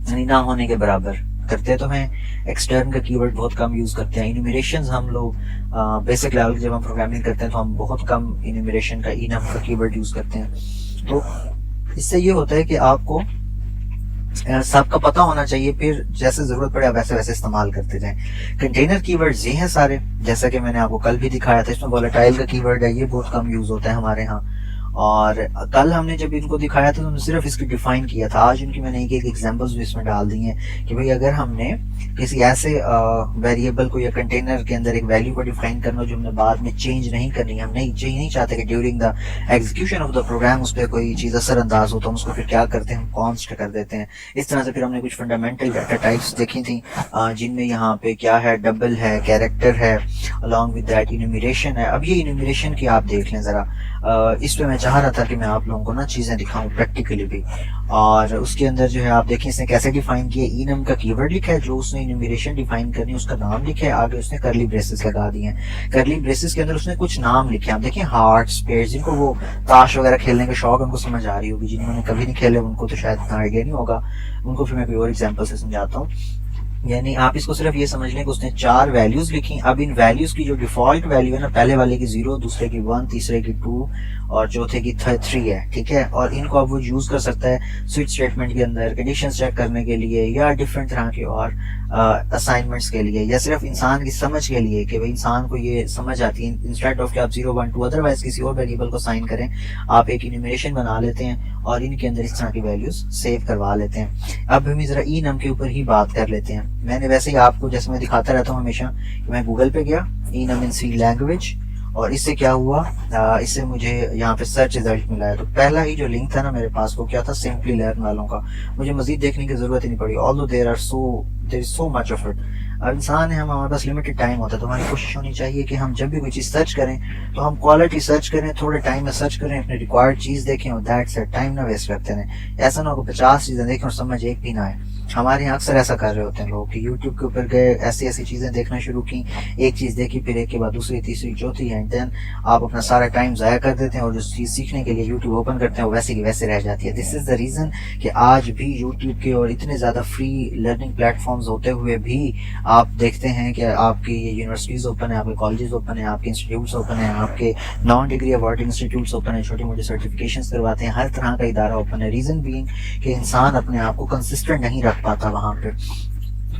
यानी ना होने के बराबर। करते तो हैं एक्सटर्न का कीवर्ड बहुत कम यूज करते हैं। इन्यूमरेशंस हम लोग बेसिक लेवल जब हम प्रोग्रामिंग करते हैं तो हम बहुत कम इन्यूमरेशन का, इनम का कीवर्ड यूज करते हैं। तो इससे ये होता है कि आपको सबका पता होना चाहिए, फिर जैसे जरूरत पड़े आप वैसे वैसे इस्तेमाल करते जाएं। कंटेनर कीवर्ड्स ये हैं सारे, जैसा कि मैंने आपको कल भी दिखाया था। इसमें वोलेटाइल का कीवर्ड है, ये बहुत कम यूज होता है हमारे यहाँ। और कल हमने जब इनको दिखाया था तो हमने सिर्फ इसकी डिफाइन किया था। आज इनकी मैंने एक एक एग्जांपल्स भी इसमें डाल दी हैं कि भाई अगर हमने किसी ऐसे वेरिएबल को या कंटेनर के अंदर एक वैल्यू को डिफाइन करना जो हमने बाद में चेंज नहीं करनी, हम नहीं चाहते कि during the execution of the program उस पर कोई चीज असरअंदाज हो, तो हम उसको फिर क्या करते हैं, हम कॉन्स्ट कर देते हैं। इस तरह से फिर हमने कुछ फंडामेंटल डाटा टाइप्स देखी थी जिनमें यहाँ पे क्या है, डबल है, कैरेक्टर है, अलॉन्ग विद दैट इन्यूमरेशन है। अब ये इन्यूमरेशन की आप देख लें जरा, इस पे मैं चाह रहा था कि मैं आप लोगों को ना चीजें दिखाऊं प्रैक्टिकली भी। और उसके अंदर जो है आप देखें इसने कैसे डिफाइन किया, इनम का कीवर्ड लिखा है, जो उसने इन्यूमरेशन डिफाइन करनी है उसका नाम लिखा है, आगे उसने करली ब्रेसेस लगा दिए हैं। करली ब्रेसेस के अंदर उसने कुछ नाम लिखे, आप देखें हार्ट, स्पेस। जिनको वो ताश वगैरह खेलने का शौक उनको समझ आ रही होगी, जिन्होंने कभी नहीं खेले उनको तो शायद इतना आइडिया नहीं होगा, उनको फिर मैं कोई और एग्जाम्पल से समझाता हूँ। यानी आप इसको सिर्फ ये समझ लें कि उसने 4 वैल्यूज लिखी। अब इन वैल्यूज की जो डिफॉल्ट वैल्यू है ना, पहले वाले की 0, दूसरे की 1, तीसरे की 2 और चौथे की 3 है, ठीक है। और इनको अब वो यूज कर सकता है स्विच स्टेटमेंट के अंदर, कंडीशन चेक करने के लिए, या डिफरेंट तरह के और असाइनमेंट्स के लिए, या सिर्फ इंसान की समझ के लिए कि भाई इंसान को ये समझ आती है। इंस्टेड ऑफ कि आप 0, 1, 2 अदरवाइज किसी और वेरिएबल को साइन करें, आप एक इन्यूमरेशन बना लेते हैं और इनके अंदर इस तरह की वैल्यूज सेव करवा लेते हैं। अब हम जरा ई नम के ऊपर ही बात कर लेते हैं। मैंने वैसे ही आपको, जैसे मैं दिखाता रहता हूँ हमेशा, कि मैं गूगल पे गया ई नम इन सी लैंग्वेज, और इससे क्या हुआ, इससे मुझे यहाँ पे सर्च रिजल्ट मिला है। तो पहला ही जो लिंक था ना मेरे पास वो क्या था, सिंपली लर्न वालों का। मुझे मजीद देखने की जरूरत ही नहीं पड़ी, although there is so much of it. अब इंसान है, हमारे पास लिमिटेड टाइम होता है, तो हमारी कोशिश होनी चाहिए कि हम जब भी कोई चीज सर्च करें तो हम क्वालिटी सर्च करें, थोड़े टाइम में सर्च करें, अपने रिक्वायर्ड चीज देखें और दैट्स इट, टाइम ना वेस्ट करते रहें। ऐसा ना हो 50 चीजें देखें और समझ एक भी ना आए। हमारे यहाँ अक्सर ऐसा कर रहे होते हैं लोग कि यूट्यूब के ऊपर गए, ऐसी चीजें देखना शुरू की, एक चीज देखी, फिर एक के बाद दूसरी, तीसरी, चौथी, एंड देन आप अपना सारा टाइम जाया कर देते हैं और जो चीज सीखने के लिए यूट्यूब ओपन करते हैं वो वैसे की वैसे रह जाती है। दिस इज द रीजन कि आज भी यूट्यूब के और इतने ज्यादा फ्री लर्निंग प्लेटफॉर्म्स होते हुए भी आप देखते हैं कि आपकी ये यूनिवर्सिटीज ओपन है, आपके कॉलेजेस ओपन है, आपके इंस्टीट्यूट्स ओपन है, आपके non degree awarding institutes open है, छोटी मोटी सर्टिफिकेशंस करवाते हैं, हर तरह का इदारा ओपन है। रीजन बीइंग कि इंसान अपने आप को कंसिस्टेंट नहीं रख पाता वहां पे।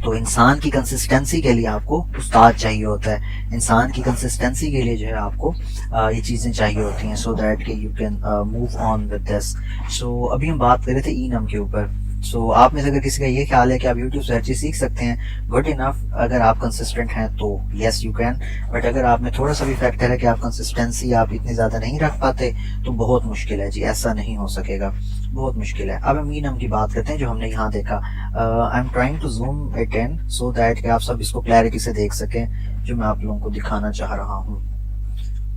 तो इंसान की कंसिस्टेंसी के लिए आपको उस्ताद चाहिए होता है, इंसान की कंसिस्टेंसी के लिए जो है आपको ये चीजें चाहिए होती हैं, सो दैट कि you can move on with this. So अभी हम बात कर रहे थे इनम के ऊपर। सो आप में से अगर किसी का ये ख्याल है कि आप यूट्यूब से हर चीज सीख सकते हैं, गुड इनफ। अगर आप कंसिस्टेंट हैं तो यस यू कैन, बट अगर आप में थोड़ा सा भी फैक्टर है कि आप कंसिस्टेंसी आप इतनी ज्यादा नहीं रख पाते तो बहुत मुश्किल है जी, ऐसा नहीं हो सकेगा, बहुत मुश्किल है। अब हम इनम की बात करते हैं जो हमने यहाँ देखा। I am trying to zoom it in so that कि आप सब इसको क्लैरिटी से देख सकें जो मैं आप लोगों को दिखाना चाह रहा हूँ।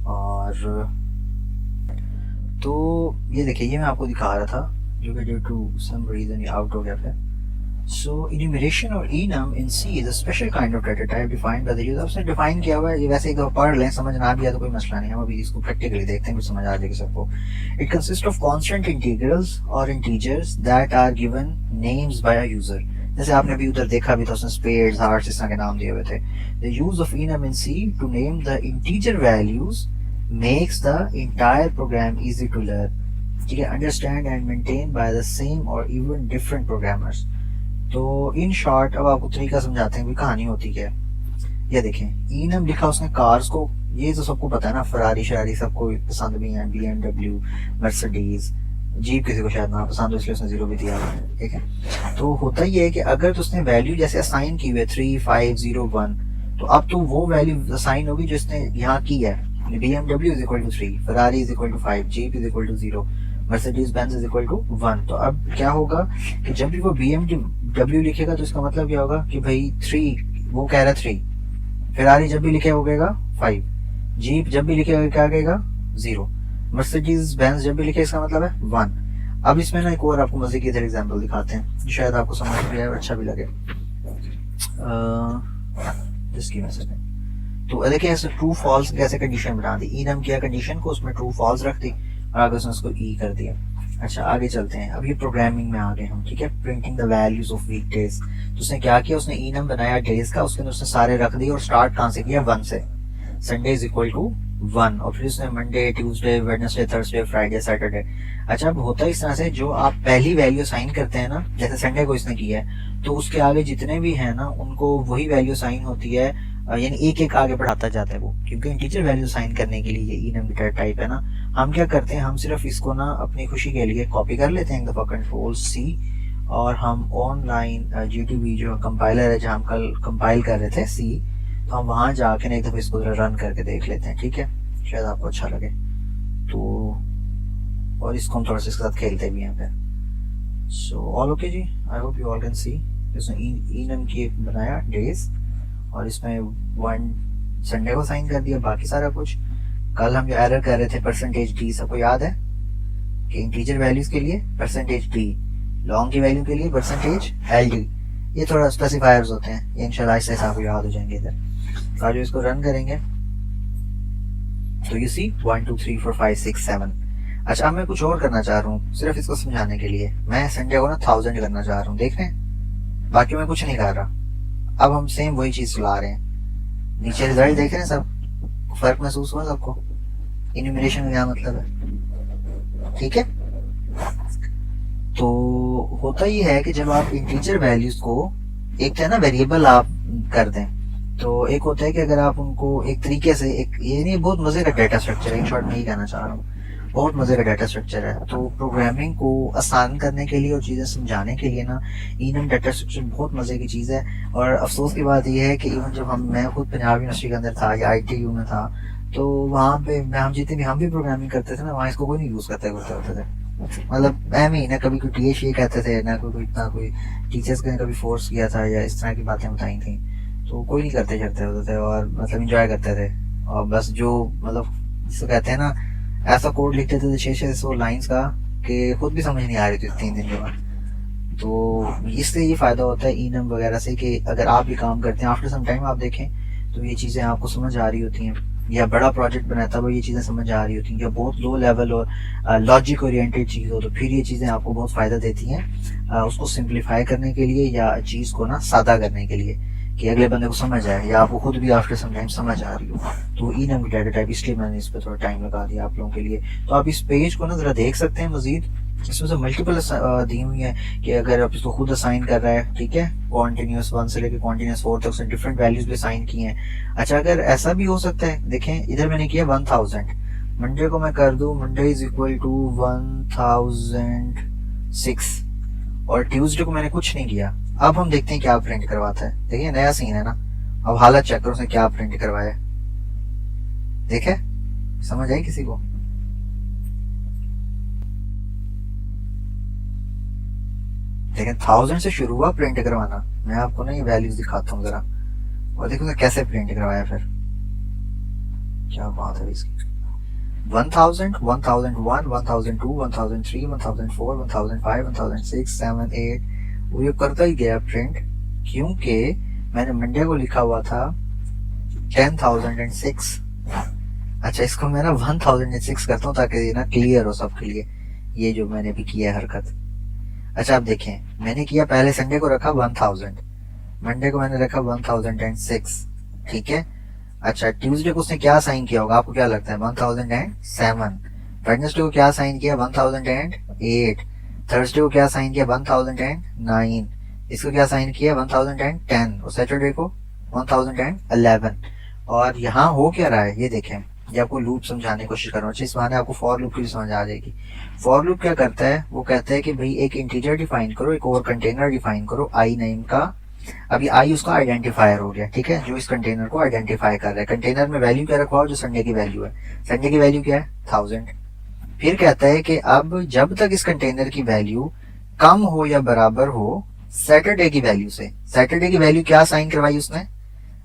और तो ये देखिए, ये मैं आपको दिखा रहा था जो कि ड्यू टू सम रीजन ये आउट हो गया फिर. So enumeration और enum in C is a special kind of data type defined by the user. उसने define किया हुआ है, ये वैसे एक दफा पढ़ लें, समझ ना भी आया तो कोई मसला नहीं, हम अभी इसको practically देखते हैं, कुछ समझ आ जाएगी सबको. It consists of constant integrals or integers that are given names by a user. जैसे आपने अभी उधर देखा भी था, उसने spades, hearts इस तरह के नाम दिए हुए थे. The use of enum in C to name the integer values makes the entire program easy to learn, ठीक है, understand and maintain by the same or even different programmers. तो इन शॉर्ट अब आपको तरीका समझाते हैं, कहानी होती क्या है. ये देखें, इनम लिखा उसने कार्स को, ये तो सबको पता है ना, फरारी शरारी सबको पसंद भी है, BMW, मर्सिडीज, जीप किसी को शायद ना पसंद हो इसलिए उसने 0 भी दिया हुआ है, ठीक है. तो होता ये है कि अगर तो उसने वैल्यू जैसे असाइन की हुई है 3, 5, 0, 1, तो अब तो वो वैल्यू असाइन होगी जो इसने यहाँ की है. BMW is equal to 3, Ferrari is equal to 5, Jeep is equal to 0, Mercedes Benz is equal to 1. तो अब क्या होगा कि जब भी वो BMW लिखेगा तो इसका मतलब क्या होगा कि भाई 3, वो कह रहा है 3, फेरारी जब भी लिखे वो कहेगा 5, जीप जब भी लिखेगा क्या कहेगा 0, मर्सिडीज बेंज जब भी लिखे इसका मतलब है 1. अब इसमें ना एक और आपको मजे की इधर एग्जांपल दिखाते हैं जो शायद आपको समझ भी आए और अच्छा भी लगे. जिसकी वजह से तो देखिए ऐसे ट्रू फॉल्स कैसे कंडीशन बना दी, इनम किया कंडीशन को, उसमें ट्रू फॉल्स रख दी और आगे उसने उसको ई कर दिया. अच्छा आगे चलते हैं, अभी प्रोग्रामिंग में आ गए हम, ठीक है. Printing the values of week days, तो उसने क्या किया, उसने इनम बनाया डेज का, उसके अंदर उसने सारे रख दिए और स्टार्ट कहाँ से किया 1 से. संडे इज इक्वल टू 1 और फिर उसने Monday, Tuesday, Wednesday, Thursday, Friday, Saturday. अच्छा अब होता है इस तरह से, जो आप पहली वैल्यू साइन करते हैं ना, जैसे संडे को इसने किया है तो उसके आगे जितने भी हैं ना उनको वही वैल्यू साइन होती है, यानी एक एक आगे बढ़ाता जाता है वो, क्योंकि इंटीजर वैल्यू साइन करने के लिए ये इनम डेटा टाइप है ना. हम क्या करते हैं, हम सिर्फ इसको ना अपनी खुशी के लिए कॉपी कर लेते हैं एक दफा Ctrl+C और हम ऑनलाइन GTB जो कंपाइलर है जहाँ हम कल कंपाइल कर रहे थे C, तो हम वहाँ जाके एक दफा इसको रन करके देख लेते हैं, ठीक है, शायद आपको अच्छा लगे. तो और इसको हम थोड़ा सा इसके साथ खेलते भी हैं फिर. सो ऑल ओके जी, I hope you all can see. इसने इनम की बनाया डेज और इसमें 1 संडे को साइन कर दिया, बाकी सारा कुछ. कल हम जो एरर कर रहे थे %d, सबको याद है कि इंटीजर वैल्यूज के लिए %d, लॉन्ग की वैल्यू के लिए %ld, ये थोड़ा स्पेसिफायर्स होते हैं, ये इंशाल्लाह इससे आपको याद हो जाएंगे इधर. तो आज इसको रन करेंगे तो यू सी 1 2 3 4 5 6 7. अच्छा अब मैं कुछ और करना चाह रहा हूँ सिर्फ इसको समझाने के लिए, मैं संडे को ना 1000 करना चाह रहा हूँ, देख रहे हैं, बाकी मैं कुछ नहीं कर रहा. अब हम सेम वही चीज चला रहे हैं, नीचे रिजल्ट देख रहे हैं सब, फर्क महसूस हुआ सबको, इन्यूमरेशन का क्या मतलब है, ठीक है. तो होता ही है कि जब आप इंटीजर वैल्यूज को एक है ना वेरिएबल आप कर दें, तो एक होता है कि अगर आप उनको एक तरीके से, एक ये नहीं बहुत मजे का डाटा स्ट्रक्चर है, इन शॉर्ट में ही कहना चाह रहा हूँ, बहुत मजे का डाटा स्ट्रक्चर है. तो प्रोग्रामिंग को आसान करने के लिए और चीजें समझाने के लिए ना इनम डाटा स्ट्रक्चर बहुत मजे की चीज है. और अफसोस की बात यह है कि इवन जब मैं खुद पंजाब यूनिवर्सिटी के अंदर था या ITU में था, तो वहाँ पे हम जितने भी हम भी प्रोग्रामिंग करते थे ना, वहाँ इसको कोई नहीं यूज करते होते थे. मतलब एम ही ना, कभी कोई TH ये कहते थे ना, कोई टीचर्स ने कभी फोर्स किया था या इस तरह की बातें बताई थी, तो कोई नहीं करते होते थे और मतलब इंजॉय करते थे. और बस जो मतलब जिसको कहते हैं ना, ऐसा कोड लिखते थे 600 लाइंस का कि खुद भी समझ नहीं आ रही थी 3 दिन के बाद. तो इससे ये फायदा होता है इनम वगैरह से कि अगर आप भी काम करते हैं आफ्टर सम टाइम आप देखें तो ये चीज़ें आपको समझ आ रही होती हैं, या बड़ा प्रोजेक्ट बनाता है वो ये चीज़ें समझ आ रही होती हैं, या बहुत लो लेवल और लॉजिक ओरिएंटेड चीज़ हो तो फिर ये चीज़ें आपको बहुत फ़ायदा देती हैं उसको सिंप्लीफाई करने के लिए या चीज़ को ना सादा करने के लिए कि अगले बंदे को समझ आए या आपको खुद भी आफ्टर सम टाइम समझ आ रही हो. तो इनम डाटा टाइप इसलिए मैंने इस पर थोड़ा टाइम लगा दिया आप लोगों के लिए. तो आप इस पेज को ना ज़रा देख सकते हैं मजीद, इसमें से मल्टीपल दी हुई है कि अगर आप इसको खुद असाइन कर रहा है, ठीक है, कॉन्टिन्यूस 1 से लेकर कॉन्टिन्यूस 4 तक उसने डिफरेंट वैल्यूज भी असाइन की हैं. अच्छा अगर ऐसा भी हो सकता है, देखें इधर मैंने किया 1000, मंडे को मैं कर दूं मंडे इज इक्वल टू 1006 और ट्यूसडे को मैंने कुछ नहीं किया. अब हम देखते हैं क्या प्रिंट करवाता है. देखिए नया सीन है ना, अब हालत चेक करो उसने क्या प्रिंट करवाया, देखे, समझ आई किसी को? लेकिन 1000 से शुरू हुआ प्रिंट करवाना. मैं आपको ना ये वैल्यूज दिखाता हूँ जरा, और देखो कैसे प्रिंट करवाया फिर, क्या बात है इसकी. 1000, 1001, 1002, 1003, 1004, 1005, 1006, 7, 8 वो ये करता ही गया प्रिंट, क्योंकि मैंने मंडे को लिखा हुआ था 10,006। अच्छा, इसको मैं ना 1006 करता हूँ ताकि ये ना क्लियर हो सबके लिए, ये जो मैंने भी किया हरकत। अच्छा आप देखें, मैंने किया पहले संडे को रखा 1000, मंडे को मैंने रखा 1006, ठीक है। अच्छा ट्यूसडे को उसने क्या साइन किया होगा, आपको क्या लगता है? 1007। वेडनेसडे को क्या साइन किया? 1008। थर्सडे को क्या साइन किया? 1009। इसको क्या साइन किया? 1010। और सैटरडे को 1011। और यहाँ हो क्या रहा है ये देखें, ये आपको लूप समझाने की कोशिश कर रहा हूँ, इस बहाने आपको फॉर लूप की समझ आ जाएगी। फॉर लूप क्या करता है, वो कहता है कि भाई एक इंटीजर डिफाइन करो, एक और कंटेनर डिफाइन करो आई नेम का। अभी आई उसका आइडेंटिफायर हो गया, ठीक है, जो इस कंटेनर को आइडेंटिफाई कर रहा है। कंटेनर में वैल्यू क्या रखवा हो? जो संडे की वैल्यू है। संडे की वैल्यू क्या है? 1000। फिर कहता है कि अब जब तक इस कंटेनर की वैल्यू कम हो या बराबर हो सैटरडे की वैल्यू से। सैटरडे की वैल्यू क्या साइन करवाई उसने?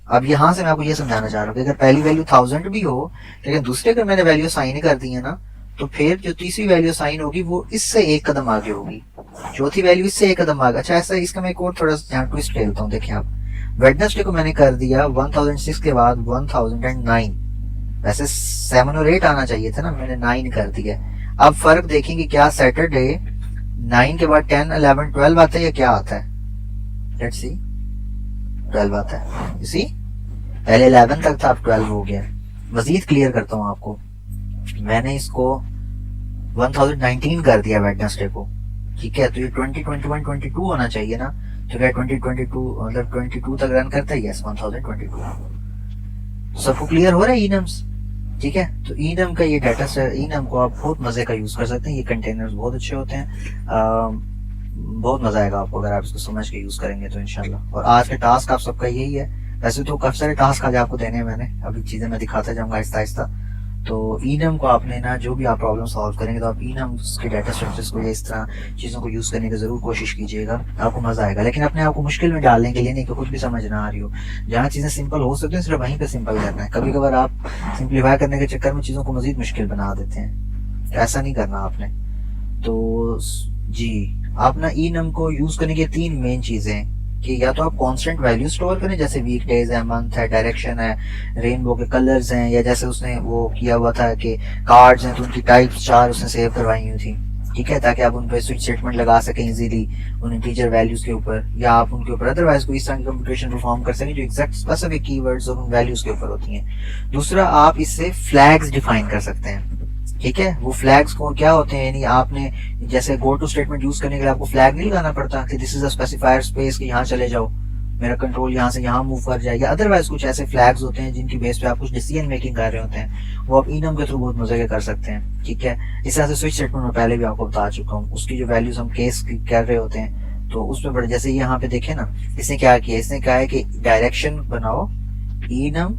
अब यहां से मैं आपको ये समझाना चाह रहा हूँ कि अगर पहली वैल्यू 1000 भी हो, लेकिन दूसरे अगर मैंने वैल्यू साइन कर दी है ना, तो फिर जो तीसरी वैल्यू साइन होगी वो इससे एक कदम आगे होगी, चौथी वैल्यू इससे एक कदम आगे। अच्छा ऐसा इसका मैं एक और थोड़ा यहाँ ट्विस्ट खेलता हूँ। देखिए आप, वेडनेसडे को मैंने कर दिया 1006 के बाद 1009, वैसे 7 और 8 आना चाहिए था ना, मैंने 9 कर दिया। अब फर्क देखेंगे क्या, सैटरडे 9 के बाद 10, 11, 12 आता है या क्या आता है? लेट्स सी, 12 आता है। यू सी, पहले 11 तक था, अब 12 हो गया। मजीद क्लियर करता हूँ आपको, मैंने इसको 1019 कर दिया वेडनेसडे को, ठीक है, तो ये 2021 22 होना चाहिए ना, तो क्या 2022 मतलब 22 तक रन करता है? यस, 1022। सबको क्लियर हो रहा है इनम्स? ठीक है, तो इनम का ये डाटा सेट, इनम को आप बहुत मजे का यूज कर सकते हैं, ये कंटेनर्स बहुत अच्छे होते हैं। बहुत मजा आएगा आपको अगर आप इसको समझ के यूज करेंगे तो इंशाल्लाह। और आज का टास्क आप सबका यही है, वैसे तो काफी सारे टास्क आज आपको देने हैं मैंने, अभी चीजें मैं दिखाता जाऊंगा आहिस्ता आहिस्ता। तो इनम को आपने ना, जो भी आप प्रॉब्लम सॉल्व करेंगे तो आप इनम के डाटा स्ट्रक्चर्स को या इस तरह चीज़ों को यूज़ करने की ज़रूर कोशिश कीजिएगा, आपको मज़ा आएगा। लेकिन अपने आप को मुश्किल में डालने के लिए नहीं, कि कुछ भी समझ ना आ रही हो। जहाँ चीज़ें सिंपल हो सकती हैं सिर्फ वहीं पे सिंपल करना है। कभी कभार आप सिंप्लीफाई करने के चक्कर में चीज़ों को मज़ीद मुश्किल बना देते हैं, ऐसा नहीं करना आपने। तो जी, आप ना इनम को यूज़ करने की 3 मेन चीज़ें, कि या तो आप कांस्टेंट वैल्यू स्टोर करें, जैसे वीक डेज है, मंथ है, डायरेक्शन है, रेनबो के कलर्स हैं, या जैसे उसने वो किया हुआ था कि कार्ड्स हैं तो उनकी टाइप्स 4 उसने सेव करवाई हुई थी, ठीक है, ताकि आप उन पर स्विच स्टेटमेंट लगा सकें इजीली उन इंटीजर वैल्यूज के ऊपर, या आप उनके ऊपर अदरवाइज कोई इस तरह की कंप्यूटेशन परफॉर्म कर सकें जो एग्जैक्ट स्पेसिफिक कीवर्ड्स और उन वैल्यूज के ऊपर होती हैं। दूसरा, आप इससे फ्लैग्स डिफाइन कर सकते हैं, ठीक है। वो फ्लैग्स को क्या होते हैं, यानी आपने जैसे गो टू स्टेटमेंट यूज करने के लिए आपको फ्लैग नहीं लगाना पड़ता कि this is a specifier space, कि यहाँ चले जाओ, मेरा कंट्रोल यहाँ से यहाँ मूव कर जाएगा। अदरवाइज कुछ ऐसे फ्लैग्स होते हैं जिनकी बेस पे आप कुछ डिसीजन मेकिंग कर रहे होते हैं, वो आप इनम के थ्रू बहुत मजे के कर सकते हैं, ठीक है। इस तरह से स्विच स्टेटमेंट में पहले भी आपको बता चुका हूँ, उसकी जो वैल्यूज हम केस कर रहे होते हैं तो उसमें बड़े, जैसे यहाँ पे देखे ना, इसने क्या किया, इसने कहा है कि डायरेक्शन बनाओ इनम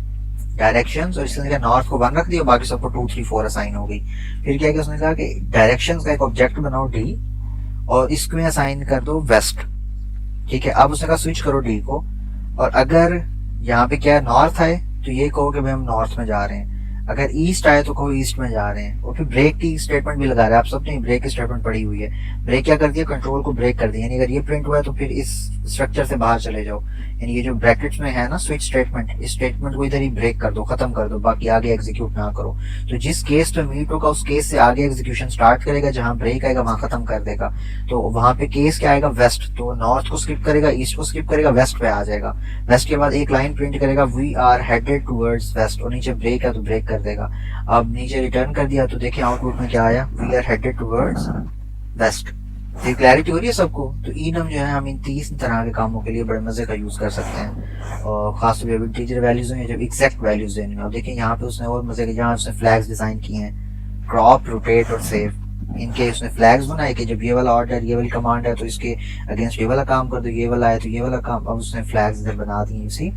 डायरेक्शंस, और इसने कहा नॉर्थ को 1 रख दिया, बाकी सबको 2 3 4 असाइन हो गई। फिर क्या किया उसने कहा कि डायरेक्शंस का एक ऑब्जेक्ट बनाओ डी, और इसको असाइन कर दो वेस्ट, ठीक है। अब उसने कहा स्विच करो डी को, और अगर यहाँ पे क्या नॉर्थ है तो ये कहो कि भाई हम नॉर्थ में जा रहे हैं, अगर ईस्ट आए तो कहो ईस्ट में जा रहे हैं, और फिर ब्रेक की स्टेटमेंट भी लगा रहे हैं। आप सबने ब्रेक की स्टेटमेंट पढ़ी हुई है, ब्रेक क्या कर दिया, कंट्रोल को ब्रेक कर दिया, यानी अगर ये प्रिंट हुआ है तो फिर इस स्ट्रक्चर से बाहर चले जाओ, यानी ये जो ब्रैकेट्स में है ना स्विच स्टेटमेंट, इस स्टेटमेंट को इधर ही ब्रेक कर दो, खत्म कर दो, बाकी आगे एग्जीक्यूट ना करो। तो जिस केस पे मीट होगा उस केस से आगे एग्जीक्यूशन स्टार्ट करेगा, जहां ब्रेक आएगा वहां खत्म कर देगा। तो वहां पे केस क्या आएगा, वेस्ट, तो नॉर्थ को स्किप करेगा, ईस्ट को स्किप करेगा, वेस्ट पे आ जाएगा। वेस्ट के बाद एक लाइन प्रिंट करेगा, we are headed towards west, और नीचे ब्रेक है तो ब्रेक कर देगा। अब नीचे रिटर्न कर दिया तो देखिए आउटपुट में क्या आया, we are headed towards west. तो क्लैरिटी हो रही है सबको। तो इनम जो है हम इन 3 तरह के कामों के लिए बड़े मजे का यूज कर सकते हैं, और खासतौर पर इंटीजर वैल्यूज हैं जब एग्जैक्ट वैल्यूज देनी है। अब देखिए यहाँ पे उसने और मजे के, जहाँ उसने फ्लैग्स डिजाइन किए हैं, क्रॉप, रोटेट और सेव, इनके उसने फ्लैग्स बनाए कि जब ये वाला ऑर्डर, ये वाली कमांड है तो इसके अगेंस्ट ये वाला काम कर दो, ये वाला है तो ये वाला काम। अब उसने फ्लैग्स इधर बना दिए, इसी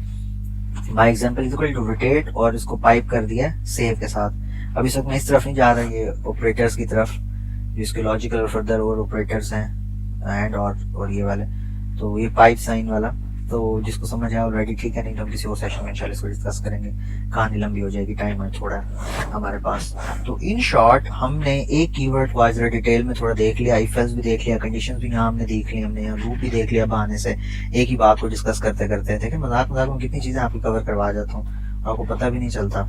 my example is equal to rotate, और इसको पाइप कर दिया सेव के साथ। अब इस वक्त मैं इस तरफ नहीं जा रहा, ये ऑपरेटर्स की तरफ, जो इसके लॉजिकल और फर्दर और ऑपरेटर्स हैं एंड और ये वाले, तो ये पाइप साइन वाला। तो जिसको समझ आया ऑलरेडी ठीक है, नहीं तो हम किसी और सेशन में इंशाल्लाह इसको डिस्कस करेंगे, कहानी लंबी हो जाएगी, टाइम है थोड़ा हमारे पास। तो इन शॉर्ट हमने एक कीवर्ड को आज डिटेल में थोड़ा देख लिया, इफ एल्स भी देख लिया, कंडीशंस भी यहाँ हमने देख ली, हमने यहाँ लूप भी देख लिया बहाने से, एक ही बात को डिस्कस करते करते। देखिए मजाक मजाक में कितनी चीजें आपकी कवर करवा जाता हूँ, आपको पता भी नहीं चलता,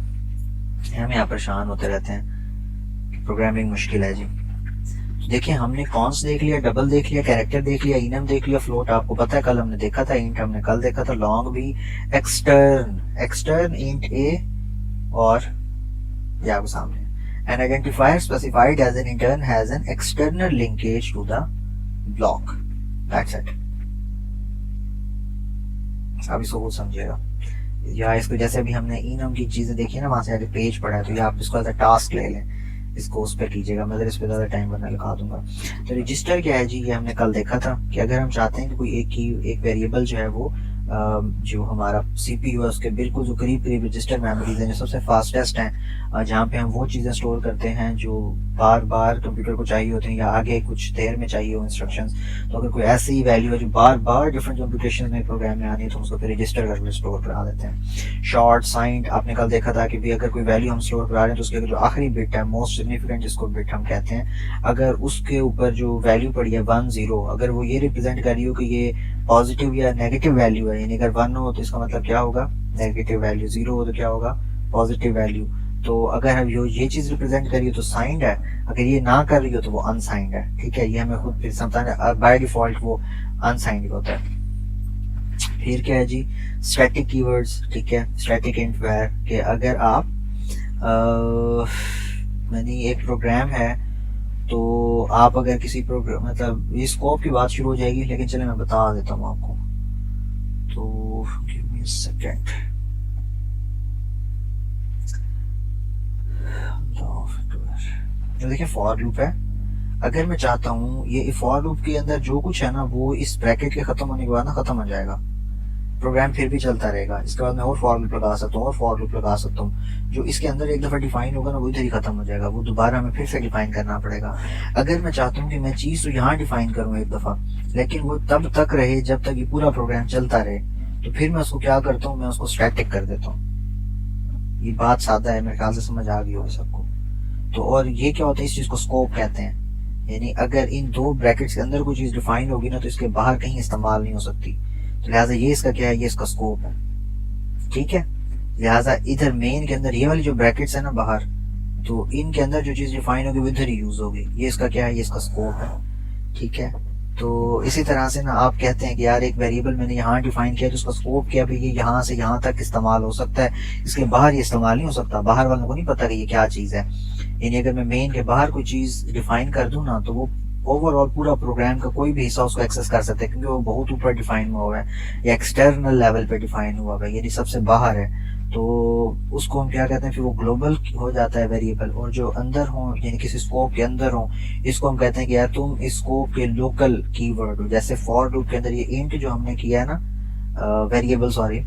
हम यहाँ परेशान होते रहते हैं, प्रोग्रामिंग मुश्किल है जी। देखिए हमने कॉन्स देख लिया, डबल देख लिया, कैरेक्टर देख लिया, इनम देख लिया, फ्लोट आपको पता है कल हमने देखा था, इंट हमने कल देखा था, लॉन्ग भी, एक्सटर्न इंट ए और ये आपके सामने, an identifier specified as an intern has an external linkage to the block, that's it. अब इसको वो समझिएगा, या इसको जैसे अभी हमने इनम की चीजें देखी ना, वहां से आगे पेज पढ़ा है, तो ये आप इसको एज अ टास्क ले लें, इसको उस पर कीजिएगा, मैं इस पे ज़्यादा टाइम वरना लिखा दूंगा। तो रजिस्टर क्या है जी, ये हमने कल देखा था कि अगर हम चाहते हैं कि कोई एक वेरिएबल जो है वो जो हमारा सीपीयू है उसके बिल्कुल जो करीब करीब रजिस्टर मेमोरीज हैं जो सबसे फास्टेस्ट हैं, जहाँ पे हम वो चीज़ें स्टोर करते हैं जो बार बार कंप्यूटर को चाहिए होते हैं या आगे कुछ देर में चाहिए हो इंस्ट्रक्शंस, तो अगर कोई ऐसी वैल्यू है जो बार बार डिफरेंट कंप्यूटेशन में प्रोग्राम में आनी है तो उसको फिर रजिस्टर करके स्टोर करा देते हैं। शॉर्ट साइंड आपने कल देखा था कि भी अगर कोई वैल्यू हम स्टोर करा रहे हैं तो उसके जो आखिरी बिट है, मोस्ट सिग्निफिकेंट जिसको बिट हम कहते हैं, अगर उसके ऊपर जो वैल्यू पड़ी है 1 0, अगर वो ये रिप्रेजेंट कर रही हो कि ये पॉजिटिव या नेगेटिव वैल्यू है, यानी अगर 1 हो तो इसका मतलब क्या होगा नेगेटिव वैल्यू, 0 हो तो क्या होगा पॉजिटिव वैल्यू। तो अगर हम ये चीज रिप्रेजेंट कर रही हो तो साइंड है, अगर ये ना कर रही हो तो वो अनसाइंड है, ठीक है, ये हमें खुद फिर समझाना, बाय डिफॉल्ट वो अनसाइंड होता है। फिर क्या है जी, स्टैटिक कीवर्ड्स, ठीक है, स्टैटिक इंट वेयर के अगर आप यानी एक प्रोग्राम है तो आप अगर किसी प्रोग्राम मतलब ये स्कोप की बात शुरू हो जाएगी, लेकिन चले मैं बता देता हूँ आपको, तो गिव मी अ सेकंड। देखिए फॉर लूप है, अगर मैं चाहता हूँ ये फॉर लूप के अंदर जो कुछ है ना वो इस ब्रैकेट के खत्म होने के बाद ना खत्म हो जाएगा, प्रोग्राम फिर भी चलता रहेगा, इसके बाद मैं और फॉर लूप लगा सकता हूँ और फॉर लूप लगा सकता हूँ, जो इसके अंदर एक दफा डिफाइन होगा ना वो इधर ही खत्म हो जाएगा, वो दोबारा हमें फिर से डिफाइन करना पड़ेगा। अगर मैं चाहता हूँ कि मैं चीज तो यहाँ डिफाइन करूँ एक दफा, लेकिन वो तब तक रहे जब तक ये पूरा प्रोग्राम चलता रहे, तो फिर मैं उसको क्या करता हूँ, मैं उसको स्टैटिक कर देता हूँ। ये बात सादा है, मेरे ख्याल से समझ आ गई होगी सबको। तो और ये क्या होता है, इस चीज को स्कोप कहते हैं, यानी अगर इन दो ब्रैकेट्स के अंदर कोई चीज डिफाइन होगी ना तो इसके बाहर कहीं इस्तेमाल नहीं हो सकती, तो लिहाजा ये इसका क्या है, ये इसका स्कोप है, ठीक है। लिहाजा इधर मेन के अंदर ये वाली जो ब्रैकेट्स है ना बाहर, तो इनके अंदर जो चीज डिफाइन होगी वो इधर ही यूज होगी, ये इसका क्या है, ये इसका स्कोप है, ठीक है। तो इसी तरह से ना आप कहते हैं कि यार एक वेरिएबल मैंने यहाँ डिफाइन किया तो उसका स्कोप क्या है, ये यहाँ से यहाँ तक इस्तेमाल हो सकता है, इसके बाहर ये इस्तेमाल नहीं हो सकता, बाहर वालों को नहीं पता कि ये क्या चीज है। यानी अगर मैं मेन के बाहर कोई चीज डिफाइन कर दूं ना तो वो ओवरऑल पूरा प्रोग्राम का कोई भी हिस्सा उसको एक्सेस कर सकते हैं, क्योंकि वो बहुत ऊपर डिफाइन हुआ है या एक्सटर्नल लेवल पे डिफाइन हुआ है, यानी सबसे बाहर है, तो उसको हम क्या कहते हैं, फिर वो ग्लोबल हो जाता है वेरिएबल। और जो अंदर हो यानी किसी स्कोप के अंदर हो, इसको हम कहते हैं कि यार तुम इस स्कोप के लोकल कीवर्ड हो। जैसे फॉर लूप के अंदर ये इंट जो हमने किया है ना वेरिएबल सॉरी,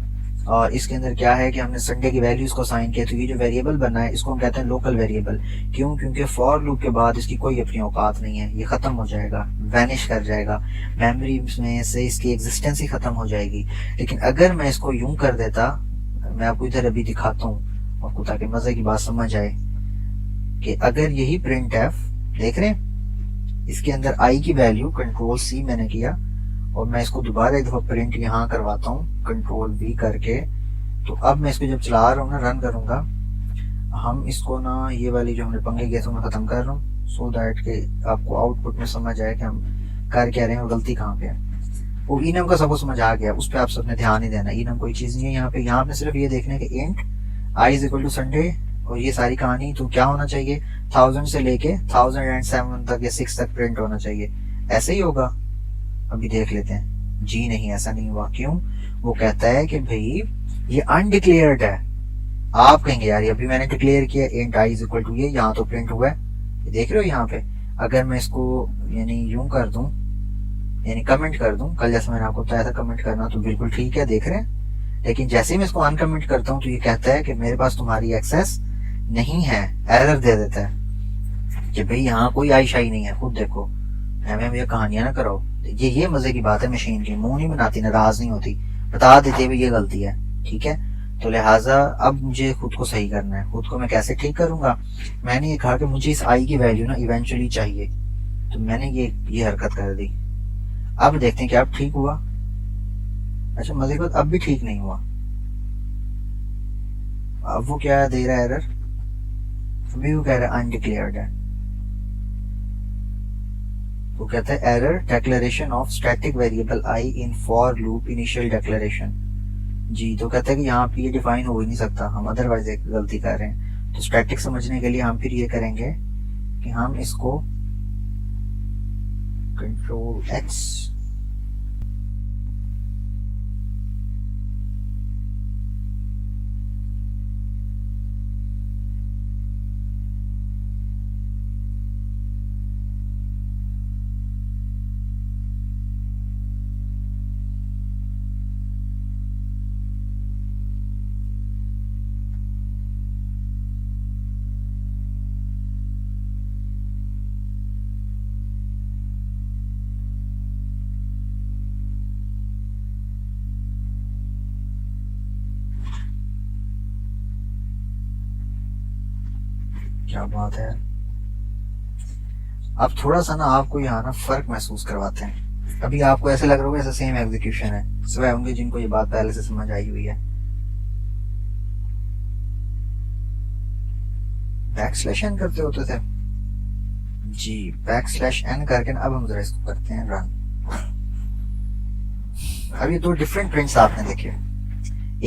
और इसके अंदर क्या है कि हमने संडे की वैल्यूज को साइन किया, तो ये जो वेरिएबल बना है इसको हम कहते हैं लोकल वेरिएबल। क्यों? क्योंकि फॉर लूप के बाद इसकी कोई अपनी औकात नहीं है, ये खत्म हो जाएगा, वैनिश कर जाएगा, मेमोरी में से इसकी एग्जिस्टेंस ही खत्म हो जाएगी। लेकिन अगर मैं इसको यूं कर देता, मैं आपको इधर अभी दिखाता हूँ आपको ताकि मजे की बात समझ आए, कि अगर यही प्रिंट एफ देख रहे हैं, इसके अंदर आई की वैल्यू कंट्रोल सी मैंने किया और मैं इसको दोबारा एक दफा प्रिंट यहाँ करवाता हूँ कंट्रोल वी करके, तो अब मैं इसको जब चला रहा हूँ ना रन करूंगा, हम इसको ना ये वाली जो हमने पंगे किए थे मैं खत्म कर रहा हूँ, सो दैट के आपको आउटपुट में समझ आए कि हम कर क्या रहे हैं और गलती कहाँ पे है। वो इनम का सबको समझ आ गया, उस पर आप सबने ध्यान ही देना, इनम कोई चीज नहीं है यहाँ पे। यहाँ पे सिर्फ ये देखने के int i is equal to Sunday और ये सारी कहानी, तो क्या होना चाहिए 1000 से लेके 1007 तक या 6 तक प्रिंट होना चाहिए, ऐसे ही होगा। अभी देख लेते हैं, जी नहीं ऐसा नहीं हुआ। क्यों? वो कहता है कि भाई ये अनडिक्लेयर्ड है। आप कहेंगे यार अभी मैंने डिक्लेयर किया int i is equal to ये, यहाँ तो प्रिंट हुआ है, देख रहे हो यहाँ पे। अगर मैं इसको यानी यूं कर दूं, यानी कमेंट कर दूं, कल जैसे मैंने आपको बताया था कमेंट करना, तो बिल्कुल ठीक है, देख रहे हैं। लेकिन जैसे ही मैं इसको अनकमेंट करता हूँ तो ये कहता है कि मेरे पास तुम्हारी एक्सेस नहीं है, एरर दे देता है कि भाई यहाँ कोई आई शाई नहीं है, खुद देखो, हमें ये कहानियां ना कराओ। ये मजे की बात है, मशीन की मुंह नहीं बनाती, नाराज नहीं होती, बता देते भी ये गलती है, ठीक है। तो लिहाजा अब मुझे खुद को सही करना है। खुद को मैं कैसे ठीक करूंगा, मैंने ये कहा कि मुझे इस आई की वैल्यू ना इवेंचुअली चाहिए, तो मैंने ये हरकत कर दी। अब देखते हैं क्या अब ठीक हुआ। अच्छा मजे की बात, अब भी ठीक नहीं हुआ। अब वो क्या दे रहा है, एरर। अभी वो कह रहा है अनडिक्लेयर्ड है। वो कहता है error declaration of static variable I in for loop initial declaration. जी, तो कहता है कि यहाँ पे ये डिफाइन हो ही नहीं सकता, हम अदरवाइज एक गलती कर रहे हैं। तो स्टैटिक समझने के लिए हम फिर ये करेंगे कि हम इसको कंट्रोल एक्स क्या बात है। अब थोड़ा सा ना आपको यहाँ ना फर्क महसूस करवाते हैं। अभी आपको ऐसे लग रहा होगा ऐसा सेम एग्जीक्यूशन है, सिवाय होंगे जिनको ये बात पहले से समझ आई हुई है। बैक स्लैश एन करते होते थे जी, बैक स्लैश एन करके अब हम जरा इसको करते हैं रन। अब ये दो डिफरेंट प्रिंट्स आपने देखे,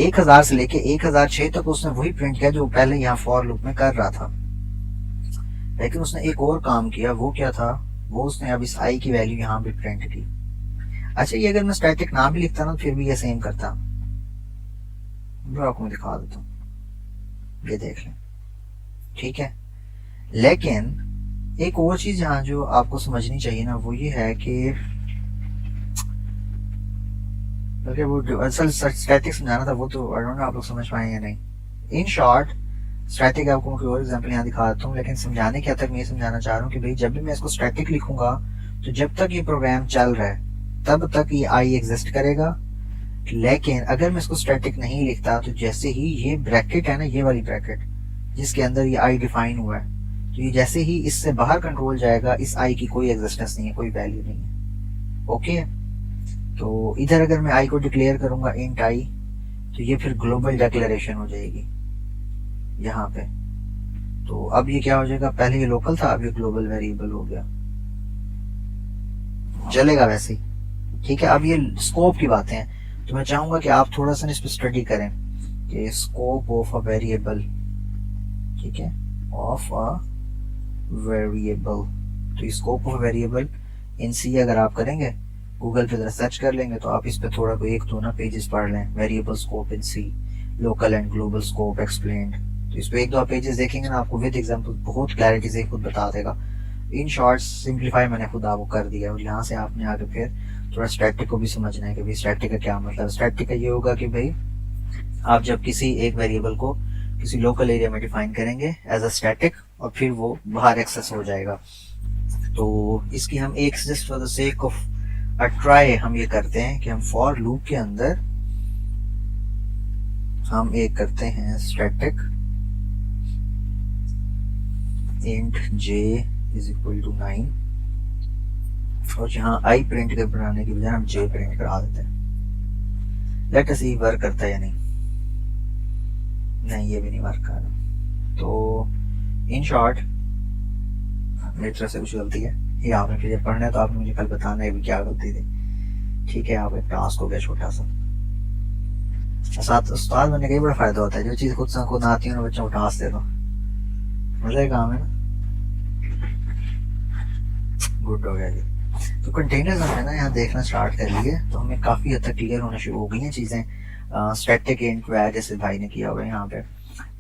1000 से लेके 1006 तक उसने वही प्रिंट किया जो पहले यहाँ फॉर लूप में कर रहा था, लेकिन उसने एक और काम किया। वो क्या था, वो उसने अब इस आई की वैल्यू यहाँ पे प्रिंट की। अच्छा ये अगर मैं स्टैटिक ना भी लिखता ना फिर भी ये सेम करता। आपको मैं दिखा देता हूँ, ये देख लें, ठीक है। लेकिन एक और चीज यहाँ जो आपको समझनी चाहिए ना वो ये है कि वो असल स्टैटिक समझाना था, वो तो आई डोंट नो आप लोग समझ पाए या नहीं। इन शॉर्ट स्टैटिक आपको मैं कोई और एग्जांपल यहाँ दिखा देता हूँ, लेकिन समझाने के हद तक मैं ये समझाना चाह रहा हूँ कि भाई जब भी मैं इसको स्टैटिक लिखूंगा तो जब तक ये प्रोग्राम चल रहा है तब तक ये आई एग्जिस्ट करेगा। लेकिन अगर मैं इसको स्टैटिक नहीं लिखता तो जैसे ही ये ब्रैकेट है ना, ये वाली ब्रैकेट जिसके अंदर ये आई डिफाइन हुआ है, तो ये जैसे ही इससे बाहर कंट्रोल जाएगा इस आई की कोई एग्जिस्टेंस नहीं है, कोई वैल्यू नहीं है। ओके, तो इधर अगर मैं आई को डिक्लेयर करूंगा इंट आई, तो ये फिर ग्लोबल डिक्लेरेशन हो जाएगी यहाँ पे। तो अब ये क्या हो जाएगा, पहले ये लोकल था अब ये ग्लोबल वेरिएबल हो गया, चलेगा वैसे ही, ठीक है। अब ये स्कोप की बातें हैं, तो मैं चाहूंगा कि आप थोड़ा सा इस पर स्टडी करें कि स्कोप ऑफ अ वेरिएबल, ठीक है, ऑफ अ वेरिएबल। तो स्कोप ऑफ वेरिएबल इन सी अगर आप करेंगे, गूगल पे जरा सर्च कर लेंगे तो आप इस पे थोड़ा कोई एक दो ना पेजेस पढ़ लें, variable scope in C, local and global scope explained. तो इस पे एक दो पेजेस देखेंगे ना आपको विद एग्जांपल बहुत क्लैरिटी से खुद बता देगा। इन शॉर्ट सिंप्लीफाई मैंने खुद आपको कर दिया, और यहाँ से आपने आगे फिर थोड़ा स्टैटिक को भी समझना है कि भाई स्टैटिक का क्या मतलब। स्टैटिक का ये होगा कि भाई आप जब किसी एक वेरिएबल को किसी लोकल एरिया में डिफाइन करेंगे एज अ स्टैटिक और फिर वो बाहर एक्सेस हो जाएगा। तो इसकी हम एक just for the sake of a try हम ये करते हैं कि हम फॉर लूप के अंदर हम एक करते हैं static int j is equal to 9, और यहाँ i प्रिंट के बनाने की बजाय हम j प्रिंट करा देते हैं। लेट अस सी वर्क करता है या नहीं, नहीं ये भी नहीं वर्क कर रहा। तो इन शॉर्ट मेरी तरफ से कुछ गलती है, ये आपने फिर पढ़ना है तो आपने मुझे कल बताना है भी क्या गलती थी, ठीक है। आप एक टास्क हो गया छोटा सा। साथ उस्ताद बनने का ही बड़ा फायदा होता है, जो चीज खुद से खुद आती है ना बच्चों को टास्क दे दो, मजे काम है ना, गुड हो गया जी। तो कंटेनर्स हमने ना यहाँ देखना स्टार्ट कर लिए तो हमें काफी हद तक क्लियर होना शुरू हो गई हैं चीजें। स्टैटिक इंट वैर जैसे भाई ने किया हुआ है यहाँ पे,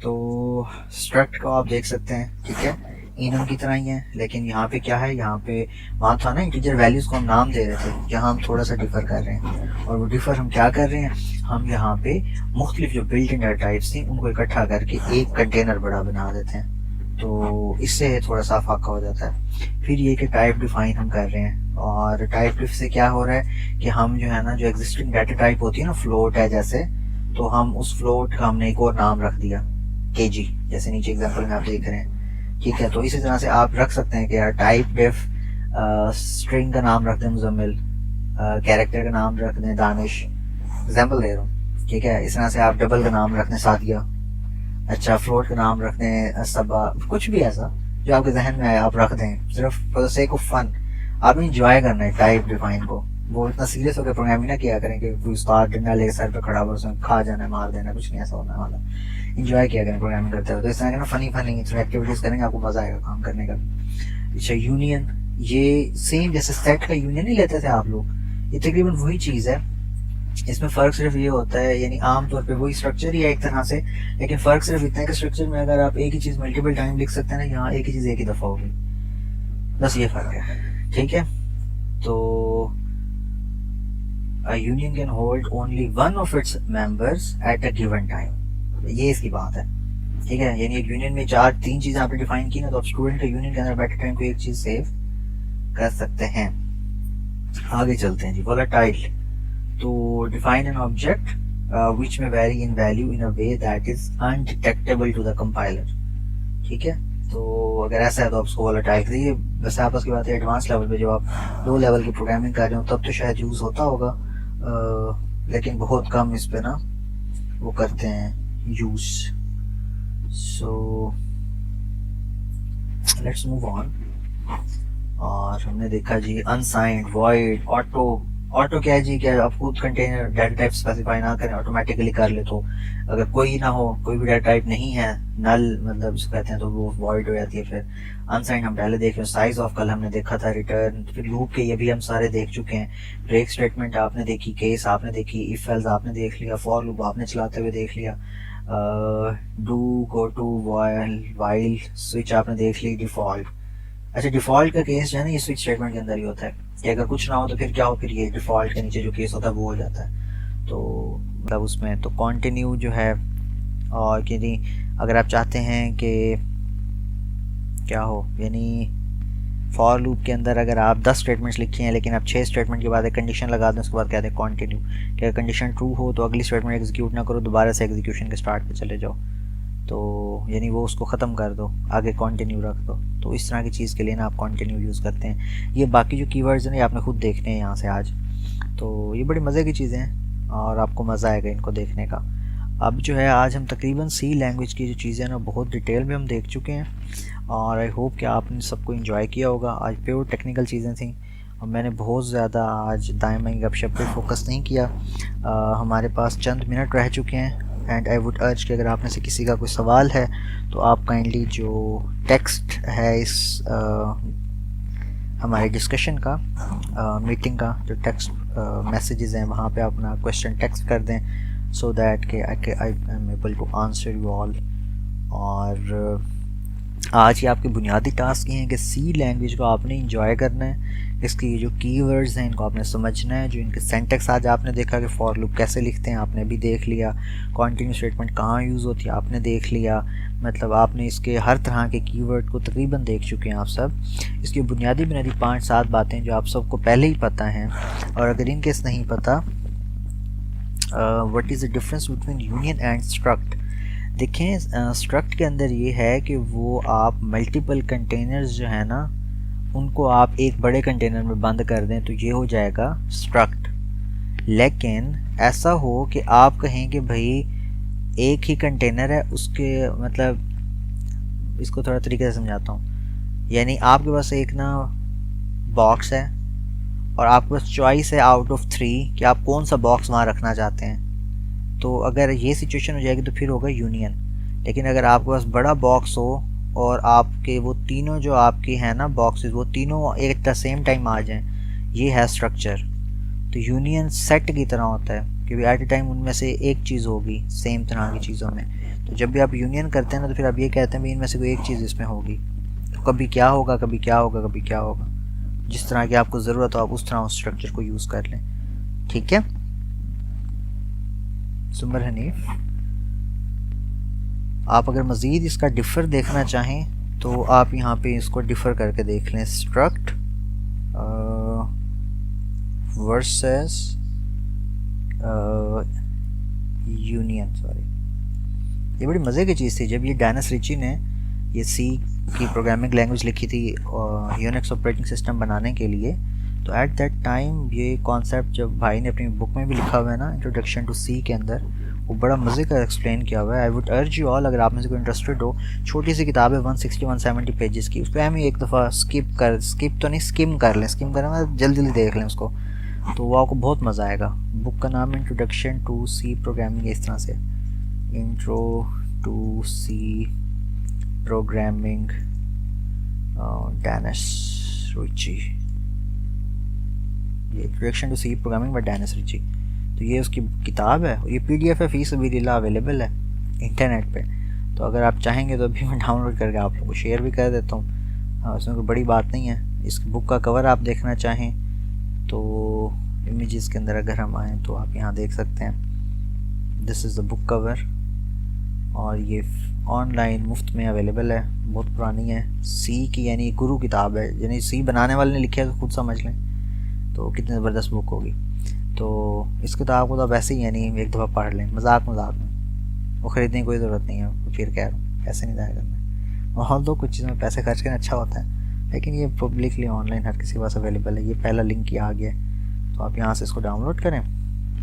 तो स्ट्रक्ट को आप देख सकते हैं, ठीक है, इनम की तरह ही है। लेकिन यहाँ पे क्या है, यहाँ पे वहाँ था ना इंटीजर वैल्यूज को हम नाम दे रहे थे, यहाँ हम थोड़ा सा डिफर कर रहे हैं। और वो डिफर हम क्या कर रहे हैं, हम यहाँ पे मुख्तलिफ जो बिल्ट इन डाटा टाइप्स थी उनको इकट्ठा करके एक कंटेनर बड़ा बना देते हैं। तो इससे थोड़ा सा फाका हो जाता है। फिर ये कि टाइप डिफाइन हम कर रहे हैं, और टाइप डिफ से क्या हो रहा है कि हम जो है ना, जो एग्जिस्टिंग डाटा टाइप होती है ना, फ्लोट है जैसे, तो हम उस फ्लोट का हमने एक और नाम रख दिया केजी, जैसे नीचे एग्जांपल में आप देख रहे हैं। ठीक है, तो इसी तरह से आप रख सकते हैं कि यार टाइप डिफ स्ट्रिंग का नाम रख दें मुजम्मिल, कैरेक्टर का नाम रख दें दानिश, एग्जाम्पल दे रहा हूँ। ठीक है, इस तरह से आप डबल का नाम रख दें सादिया, अच्छा फ्लोट का नाम रख दें सबा, कुछ भी ऐसा जो आपके जहन में आए आप रख दें, सिर्फ for the sake of fun. आपने इंजॉय करना है टाइप डिफाइन को, वो इतना सीरियस होकर प्रोग्रामिंग ना किया करें कि उस्ताद डंडा लेकर सर पे खड़ा हो उसमें खा जाना है, मार देना, कुछ नहीं ऐसा होने वाला। इंजॉय किया करें प्रोग्रामिंग करते हुए, तो इस तरह के ना फनी फनी एक्टिविटीज करेंगे, आपको मजा आएगा काम करने का। अच्छा यूनियन, ये सेम जैसे सेट का यूनियन नहीं लेते थे आप लोग, ये तकरीबन वही चीज़ है। इसमें फ़र्क सिर्फ ये होता है, यानी आमतौर पे वही स्ट्रक्चर ही है एक तरह से, लेकिन फ़र्क सिर्फ इतना है कि स्ट्रक्चर में अगर आप एक ही चीज़ मल्टीपल टाइम लिख सकते हैं ना, यहाँ एक ही चीज़ एक ही दफ़ा होगी, बस ये फ़र्क है। ठीक है, तो a union can hold only one of its members at a given time, ये इसकी बात है। ठीक है, यानी एक यूनियन में तीन चीज़ें आपने डिफाइन की ना, तो आप स्टूडेंट का यूनियन के अंदर बैठे टाइम को एक चीज़ सेव कर सकते हैं। आगे चलते हैं जी। Volatile, to define an object which may vary in value in a way that is undetectable to the compiler। ठीक है, तो अगर ऐसा है तो आप उसको वोलेटाइल करिए। वैसे आपस की बात है एडवांस लेवल पे, जब आप लो लेवल की प्रोग्रामिंग कर रहे हो तब तो शायद यूज़ होता होगा, लेकिन बहुत कम इस पे ना वो करते हैं use. So let's move on. और हमने देखा जी अनसाइंड, वॉइड, ऑटो। ऑटो क्या है जी, क्या आप खुद कंटेनर डाटा टाइप स्पेसिफाई ना करें, ऑटोमेटिकली कर ले, तो अगर कोई ना हो, कोई भी डाटा टाइप नहीं है, नल मतलब इसको कहते हैं, तो वो वॉइड हो जाती है। फिर अनसाइंड हम पहले देख रहे हैं, साइज ऑफ कल हमने देखा था, रिटर्न, फिर लूप के ये भी हम सारे देख चुके हैं, ब्रेक स्टेटमेंट आपने देखी, केस आपने देखी, इफ एल्स आपने देख लिया, फॉर लूप आपने चलाते हुए देख लिया, do, go to, while, switch आपने देख ली, डिफॉल्ट। अच्छा डिफॉल्ट का केस जो है ना, ये स्विच स्टेटमेंट के अंदर ही होता है कि अगर कुछ ना हो तो फिर क्या हो, फिर ये डिफॉल्ट के नीचे जो केस होता है वो हो जाता है। तो मतलब उसमें तो कंटिन्यू जो है, और यदि अगर आप चाहते हैं कि क्या हो, यानी फॉर लूप के अंदर अगर आप 10 स्टेटमेंट्स लिखे हैं लेकिन आप 6 स्टेटमेंट के बाद एक कंडीशन लगा दें, उसके बाद कहते हैं कंटिन्यू, कि अगर कंडीशन ट्रू हो तो अगली स्टेटमेंट एग्जीक्यूट ना करो, दोबारा से एग्जीक्यूशन के स्टार्ट पे चले जाओ, तो यानी वो उसको ख़त्म कर दो, आगे कंटिन्यू रख दो। तो इस तरह की चीज़ के लिए ना आप कंटिन्यू यूज़ करते हैं। ये बाकी जो कीवर्ड्स हैं ये आपने खुद देखने हैं यहाँ से आज, तो ये बड़ी मज़े की चीज़ें हैं और आपको मज़ा आएगा इनको देखने का। अब जो है आज हम तकरीबन सी लैंग्वेज की जो चीज़ें हैं ना बहुत डिटेल में हम देख चुके हैं, और आई होप कि आपने सबको इंजॉय किया होगा। आज प्योर टेक्निकल चीज़ें थी और मैंने बहुत ज़्यादा आज दाएँ बाएँ गपशप पे फोकस नहीं किया। हमारे पास चंद मिनट रह चुके हैं, एंड आई वुड अर्ज कि अगर आप में से किसी का कोई सवाल है तो आप काइंडली जो टेक्स्ट है इस हमारे डिस्कशन का, मीटिंग का जो टेक्स्ट मैसेजेस हैं वहाँ पे अपना क्वेश्चन टेक्स्ट कर दें, सो दैट कि I am able to answer you all. और आज ये आपके बुनियादी टास्क ये हैं कि सी लैंग्वेज को आपने इंजॉय करना है, इसकी जो कीवर्ड्स हैं इनको आपने समझना है, जो इनके सेंटेक्स आज आपने देखा कि फॉर लूप कैसे लिखते हैं आपने भी देख लिया, कंटिन्यू स्टेटमेंट कहाँ यूज़ होती है आपने देख लिया, मतलब आपने इसके हर तरह के कीवर्ड को तकरीबन देख चुके हैं आप सब। इसकी बुनियादी 5-7 बातें जो आप सबको पहले ही पता हैं, और अगर इनके नहीं पता what is the difference between union and struct. देखें स्ट्रक्ट के अंदर ये है कि वो आप मल्टीपल कंटेनर्स जो है ना उनको आप एक बड़े कंटेनर में बंद कर दें तो ये हो जाएगा स्ट्रक्ट। लेकिन ऐसा हो कि आप कहें कि भाई एक ही कंटेनर है, उसके मतलब इसको थोड़ा तरीके से समझाता हूँ, यानी आपके पास एक ना बॉक्स है और आपके पास चॉइस है आउट ऑफ 3 कि आप कौन सा बॉक्स वहाँ रखना चाहते हैं। तो अगर ये सिचुएशन हो जाएगी तो फिर होगा यूनियन। लेकिन अगर आपके पास बड़ा बॉक्स हो और आपके वो तीनों जो आपके हैं ना बॉक्सेस वो तीनों एक द सेम टाइम आ जाएं, ये है स्ट्रक्चर। तो यूनियन सेट की तरह होता है कि एट ए टाइम उनमें से एक चीज़ होगी सेम तरह की चीज़ों में। तो जब भी आप यूनियन करते हैं ना तो फिर आप ये कहते हैं भाई इनमें से कोई एक चीज़ इसमें होगी, तो कभी क्या होगा कभी क्या होगा कभी क्या होगा, जिस तरह की आपको ज़रूरत हो आप उस तरह उस स्ट्रक्चर को यूज़ कर लें। ठीक है सुमर हनीफ, आप अगर मज़ीद इसका डिफ़र देखना चाहें तो आप यहाँ पे इसको डिफ़र करके देख लें, स्ट्रक्ट वर्सेस यूनियन, सॉरी। ये बड़ी मज़े की चीज़ थी जब ये डेनिस रिची ने ये सी की प्रोग्रामिंग लैंग्वेज लिखी थी यूनिक्स ऑपरेटिंग सिस्टम बनाने के लिए। तो एट दैट टाइम ये कॉन्सेप्ट जब भाई ने अपनी बुक में भी लिखा हुआ है ना, इंट्रोडक्शन टू सी के अंदर, वो बड़ा मज़े का एक्सप्लेन किया हुआ है। I would urge you all, अगर आप में से कोई इंटरेस्टेड हो, छोटी सी किताब है 160-170 पेजेस की, उस पर हम एक दफ़ा स्किप तो नहीं, स्किम कर लें, स्किम करें मतलब जल्दी जल्दी देख लें उसको, तो वो आपको बहुत मज़ा आएगा। बुक का नाम है इंट्रोडक्शन टू सी प्रोग्रामिंग, इस तरह से, intro to C programming, Dennis Ritchie, ये introduction to C programming by Dennis Ritchie. तो ये उसकी किताब है, ये PDF है, फीस सबीलिल्लाह अवेलेबल है इंटरनेट पे। तो अगर आप चाहेंगे तो अभी मैं डाउनलोड करके आप लोगों को शेयर भी कर देता हूँ। हाँ, उसमें कोई बड़ी बात नहीं है। इस बुक का कवर आप देखना चाहें तो इमेजेस के अंदर अगर हम आएँ तो आप यहाँ देख सकते हैं, this is the book cover, और ये ऑनलाइन मुफ्त में अवेलेबल है। बहुत पुरानी है, सी की यानी गुरु किताब है, यानी सी बनाने वाले ने लिखी है तो खुद समझ लें तो कितनी ज़बरदस्त बुक होगी। तो इस किताब को तो वैसे ही यानी एक दफ़ा पढ़ लें, मजाक में, वो ख़रीदने की कोई ज़रूरत नहीं है। फिर कह रहा हूँ पैसे नहीं ज़ाया करना, और तो कुछ चीज़ में पैसे खर्च करना अच्छा होता है, लेकिन ये पब्लिकली ऑनलाइन हर किसी के पास अवेलेबल है। ये पहला लिंक ही आ गया, तो आप यहाँ से इसको डाउनलोड करें।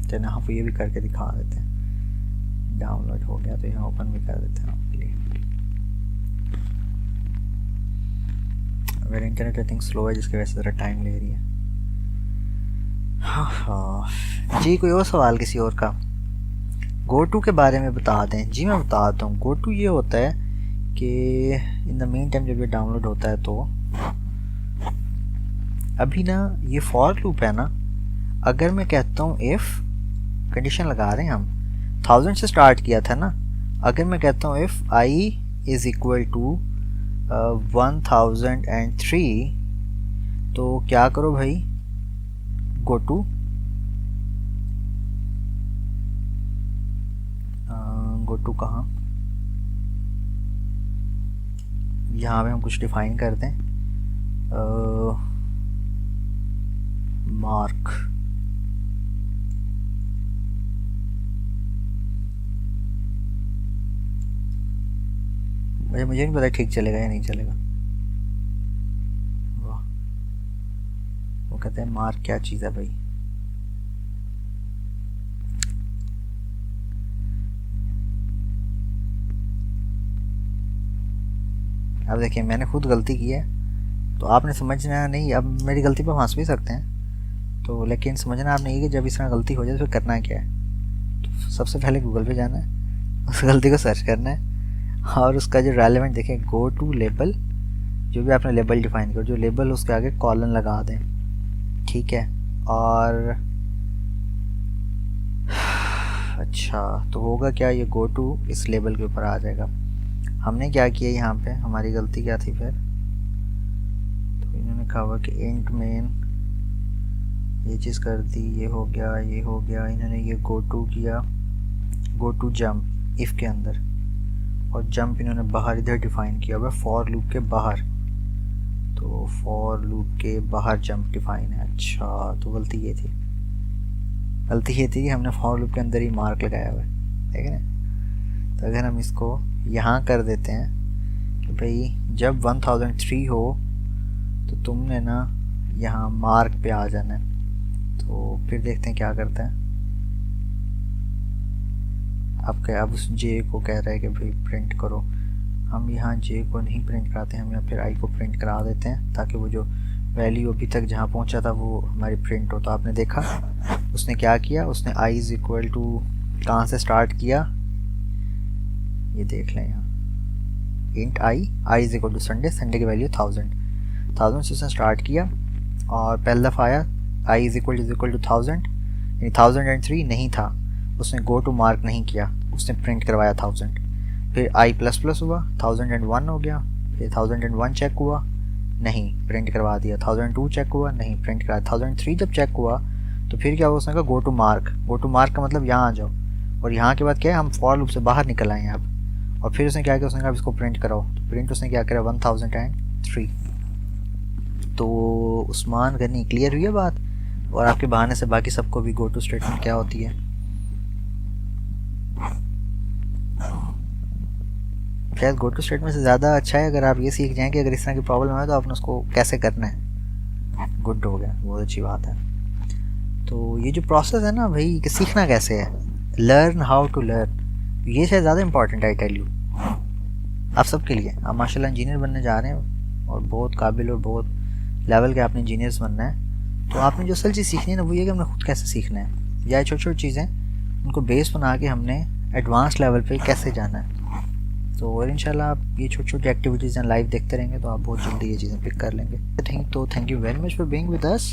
तो यहाँ पर ये भी करके दिखा देते हैं, डाउनलोड हो गया तो यहाँ ओपन भी कर देते हैं आपके लिए। मेरा इंटरनेट आई थिंक स्लो है, जिसकी वजह से ज़रा टाइम ले रही है। हाँ जी, कोई और सवाल किसी और का? GoTo के बारे में बता दें। जी मैं बताता हूँ। GoTo ये होता है कि इन द मीन टाइम जब ये डाउनलोड होता है तो अभी ना ये फॉर लूप है ना, अगर मैं कहता हूँ इफ़, कंडीशन लगा रहे हैं हम, 1000 से स्टार्ट किया था ना, अगर मैं कहता हूँ if I is equal to 1003, तो क्या करो भाई, GoTo कहाँ, यहाँ पे हम कुछ डिफाइन करते हैं, मार्क, मुझे नहीं पता ठीक चलेगा या नहीं चलेगा। वाह, वो कहते हैं मार्क क्या चीज़ है भाई। अब देखिए मैंने खुद गलती की है, तो आपने समझना नहीं, अब मेरी गलती पर हंस भी सकते हैं तो, लेकिन समझना आपने ये कि जब इस तरह गलती हो जाए तो फिर करना क्या है। तो सबसे पहले गूगल पे जाना है, उस गलती को सर्च करना है, और उसका जो रेलेवेंट देखें, GoTo लेबल, जो भी आपने लेबल डिफाइन करो, जो लेबल उसके आगे कॉलन लगा दें, ठीक है। और अच्छा, तो होगा क्या, ये GoTo इस लेबल के ऊपर आ जाएगा। हमने क्या किया यहाँ पे, हमारी गलती क्या थी फिर, तो इन्होंने कहा हुआ कि इंट मेन ये चीज़ कर दी, ये हो गया, ये हो गया। इन्होंने ये GoTo किया, GoTo जंप इफ़ के अंदर, और जंप इन्होंने बाहर इधर डिफाइन किया हुआ फॉर लूप के बाहर, तो फॉर लूप के बाहर जंप डिफाइन है। अच्छा, तो गलती ये थी कि हमने फॉर लूप के अंदर ही मार्क लगाया हुआ है, ठीक है ना। तो अगर हम इसको यहाँ कर देते हैं कि भाई जब 1003 हो तो तुमने ना यहाँ मार्क पे आ जाना है, तो फिर देखते हैं क्या करता है। अब उस जे को कह रहा है कि भाई प्रिंट करो। हम यहाँ जे को नहीं प्रिंट कराते, हम यहाँ फिर आई को प्रिंट करा देते हैं, ताकि वो जो वैल्यू अभी तक जहाँ पहुँचा था वो हमारी प्रिंट हो। तो आपने देखा उसने क्या किया, उसने आई इज़ इक्वल टू कहाँ से स्टार्ट किया, ये देख लें यहाँ, int i is equal to Sunday की वैल्यू 1000 से उसने स्टार्ट किया, और पहला दफ़ा आया आई इज़ इक्वल टू 1000, यानी 1003 नहीं था, उसने GoTo मार्क नहीं किया, उसने प्रिंट करवाया 1000। फिर आई प्लस प्लस हुआ, 1001 हो गया, फिर 1001 चेक हुआ, नहीं प्रिंट करवा दिया, 1002 चेक हुआ, नहीं प्रिंट कराया, 1003 जब चेक हुआ तो फिर क्या हुआ, उसने कहा GoTo मार्क का मतलब यहाँ आ जाओ, और यहाँ के बाद क्या है, हम फॉर लूप से बाहर निकल आए हैं अब, और फिर उसने क्या किया, उसने कहा इसको प्रिंट कराओ। तो प्रिंट उसने क्या करा 1003। तो उस्मान गनी, क्लियर हुई है बात। और आपके बहाने से बाकी सबको भी गो टू स्टेटमेंट क्या होती है। शायद गो टू स्टेटमेंट से ज़्यादा अच्छा है अगर आप ये सीख जाएं कि अगर इस तरह की प्रॉब्लम है तो आपने उसको कैसे करना है। गुड हो गया, बहुत अच्छी बात है। तो ये जो प्रोसेस है ना भाई कि सीखना कैसे है, लर्न हाउ टू लर्न, ये शायद ज़्यादा इंपॉर्टेंट आई टेल यू आप सबके लिए। आप माशाल्लाह इंजीनियर बनने जा रहे हैं और बहुत काबिल और बहुत लेवल के आपने इंजीनियर्स बनना है। तो आपने जो असल चीज़ सीखनी है ना वो ये कि हमने खुद कैसे सीखना है, या छोटी छोटी चीज़ें उनको बेस बना के हमने एडवांस लेवल पे कैसे जाना है। तो और इंशाल्लाह आप ये छोटी छोटी एक्टिविटीज़ हैं लाइव देखते रहेंगे तो आप बहुत जल्दी ये चीज़ें पिक कर लेंगे। तो thank you very much for being with us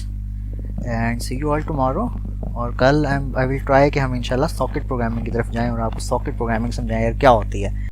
and see you all tomorrow. और कल आई विल ट्राई कि हम इंशाल्लाह सॉकेट प्रोग्रामिंग की तरफ जाएं और आपको सॉकेट प्रोग्रामिंग समझाएं यार क्या होती है।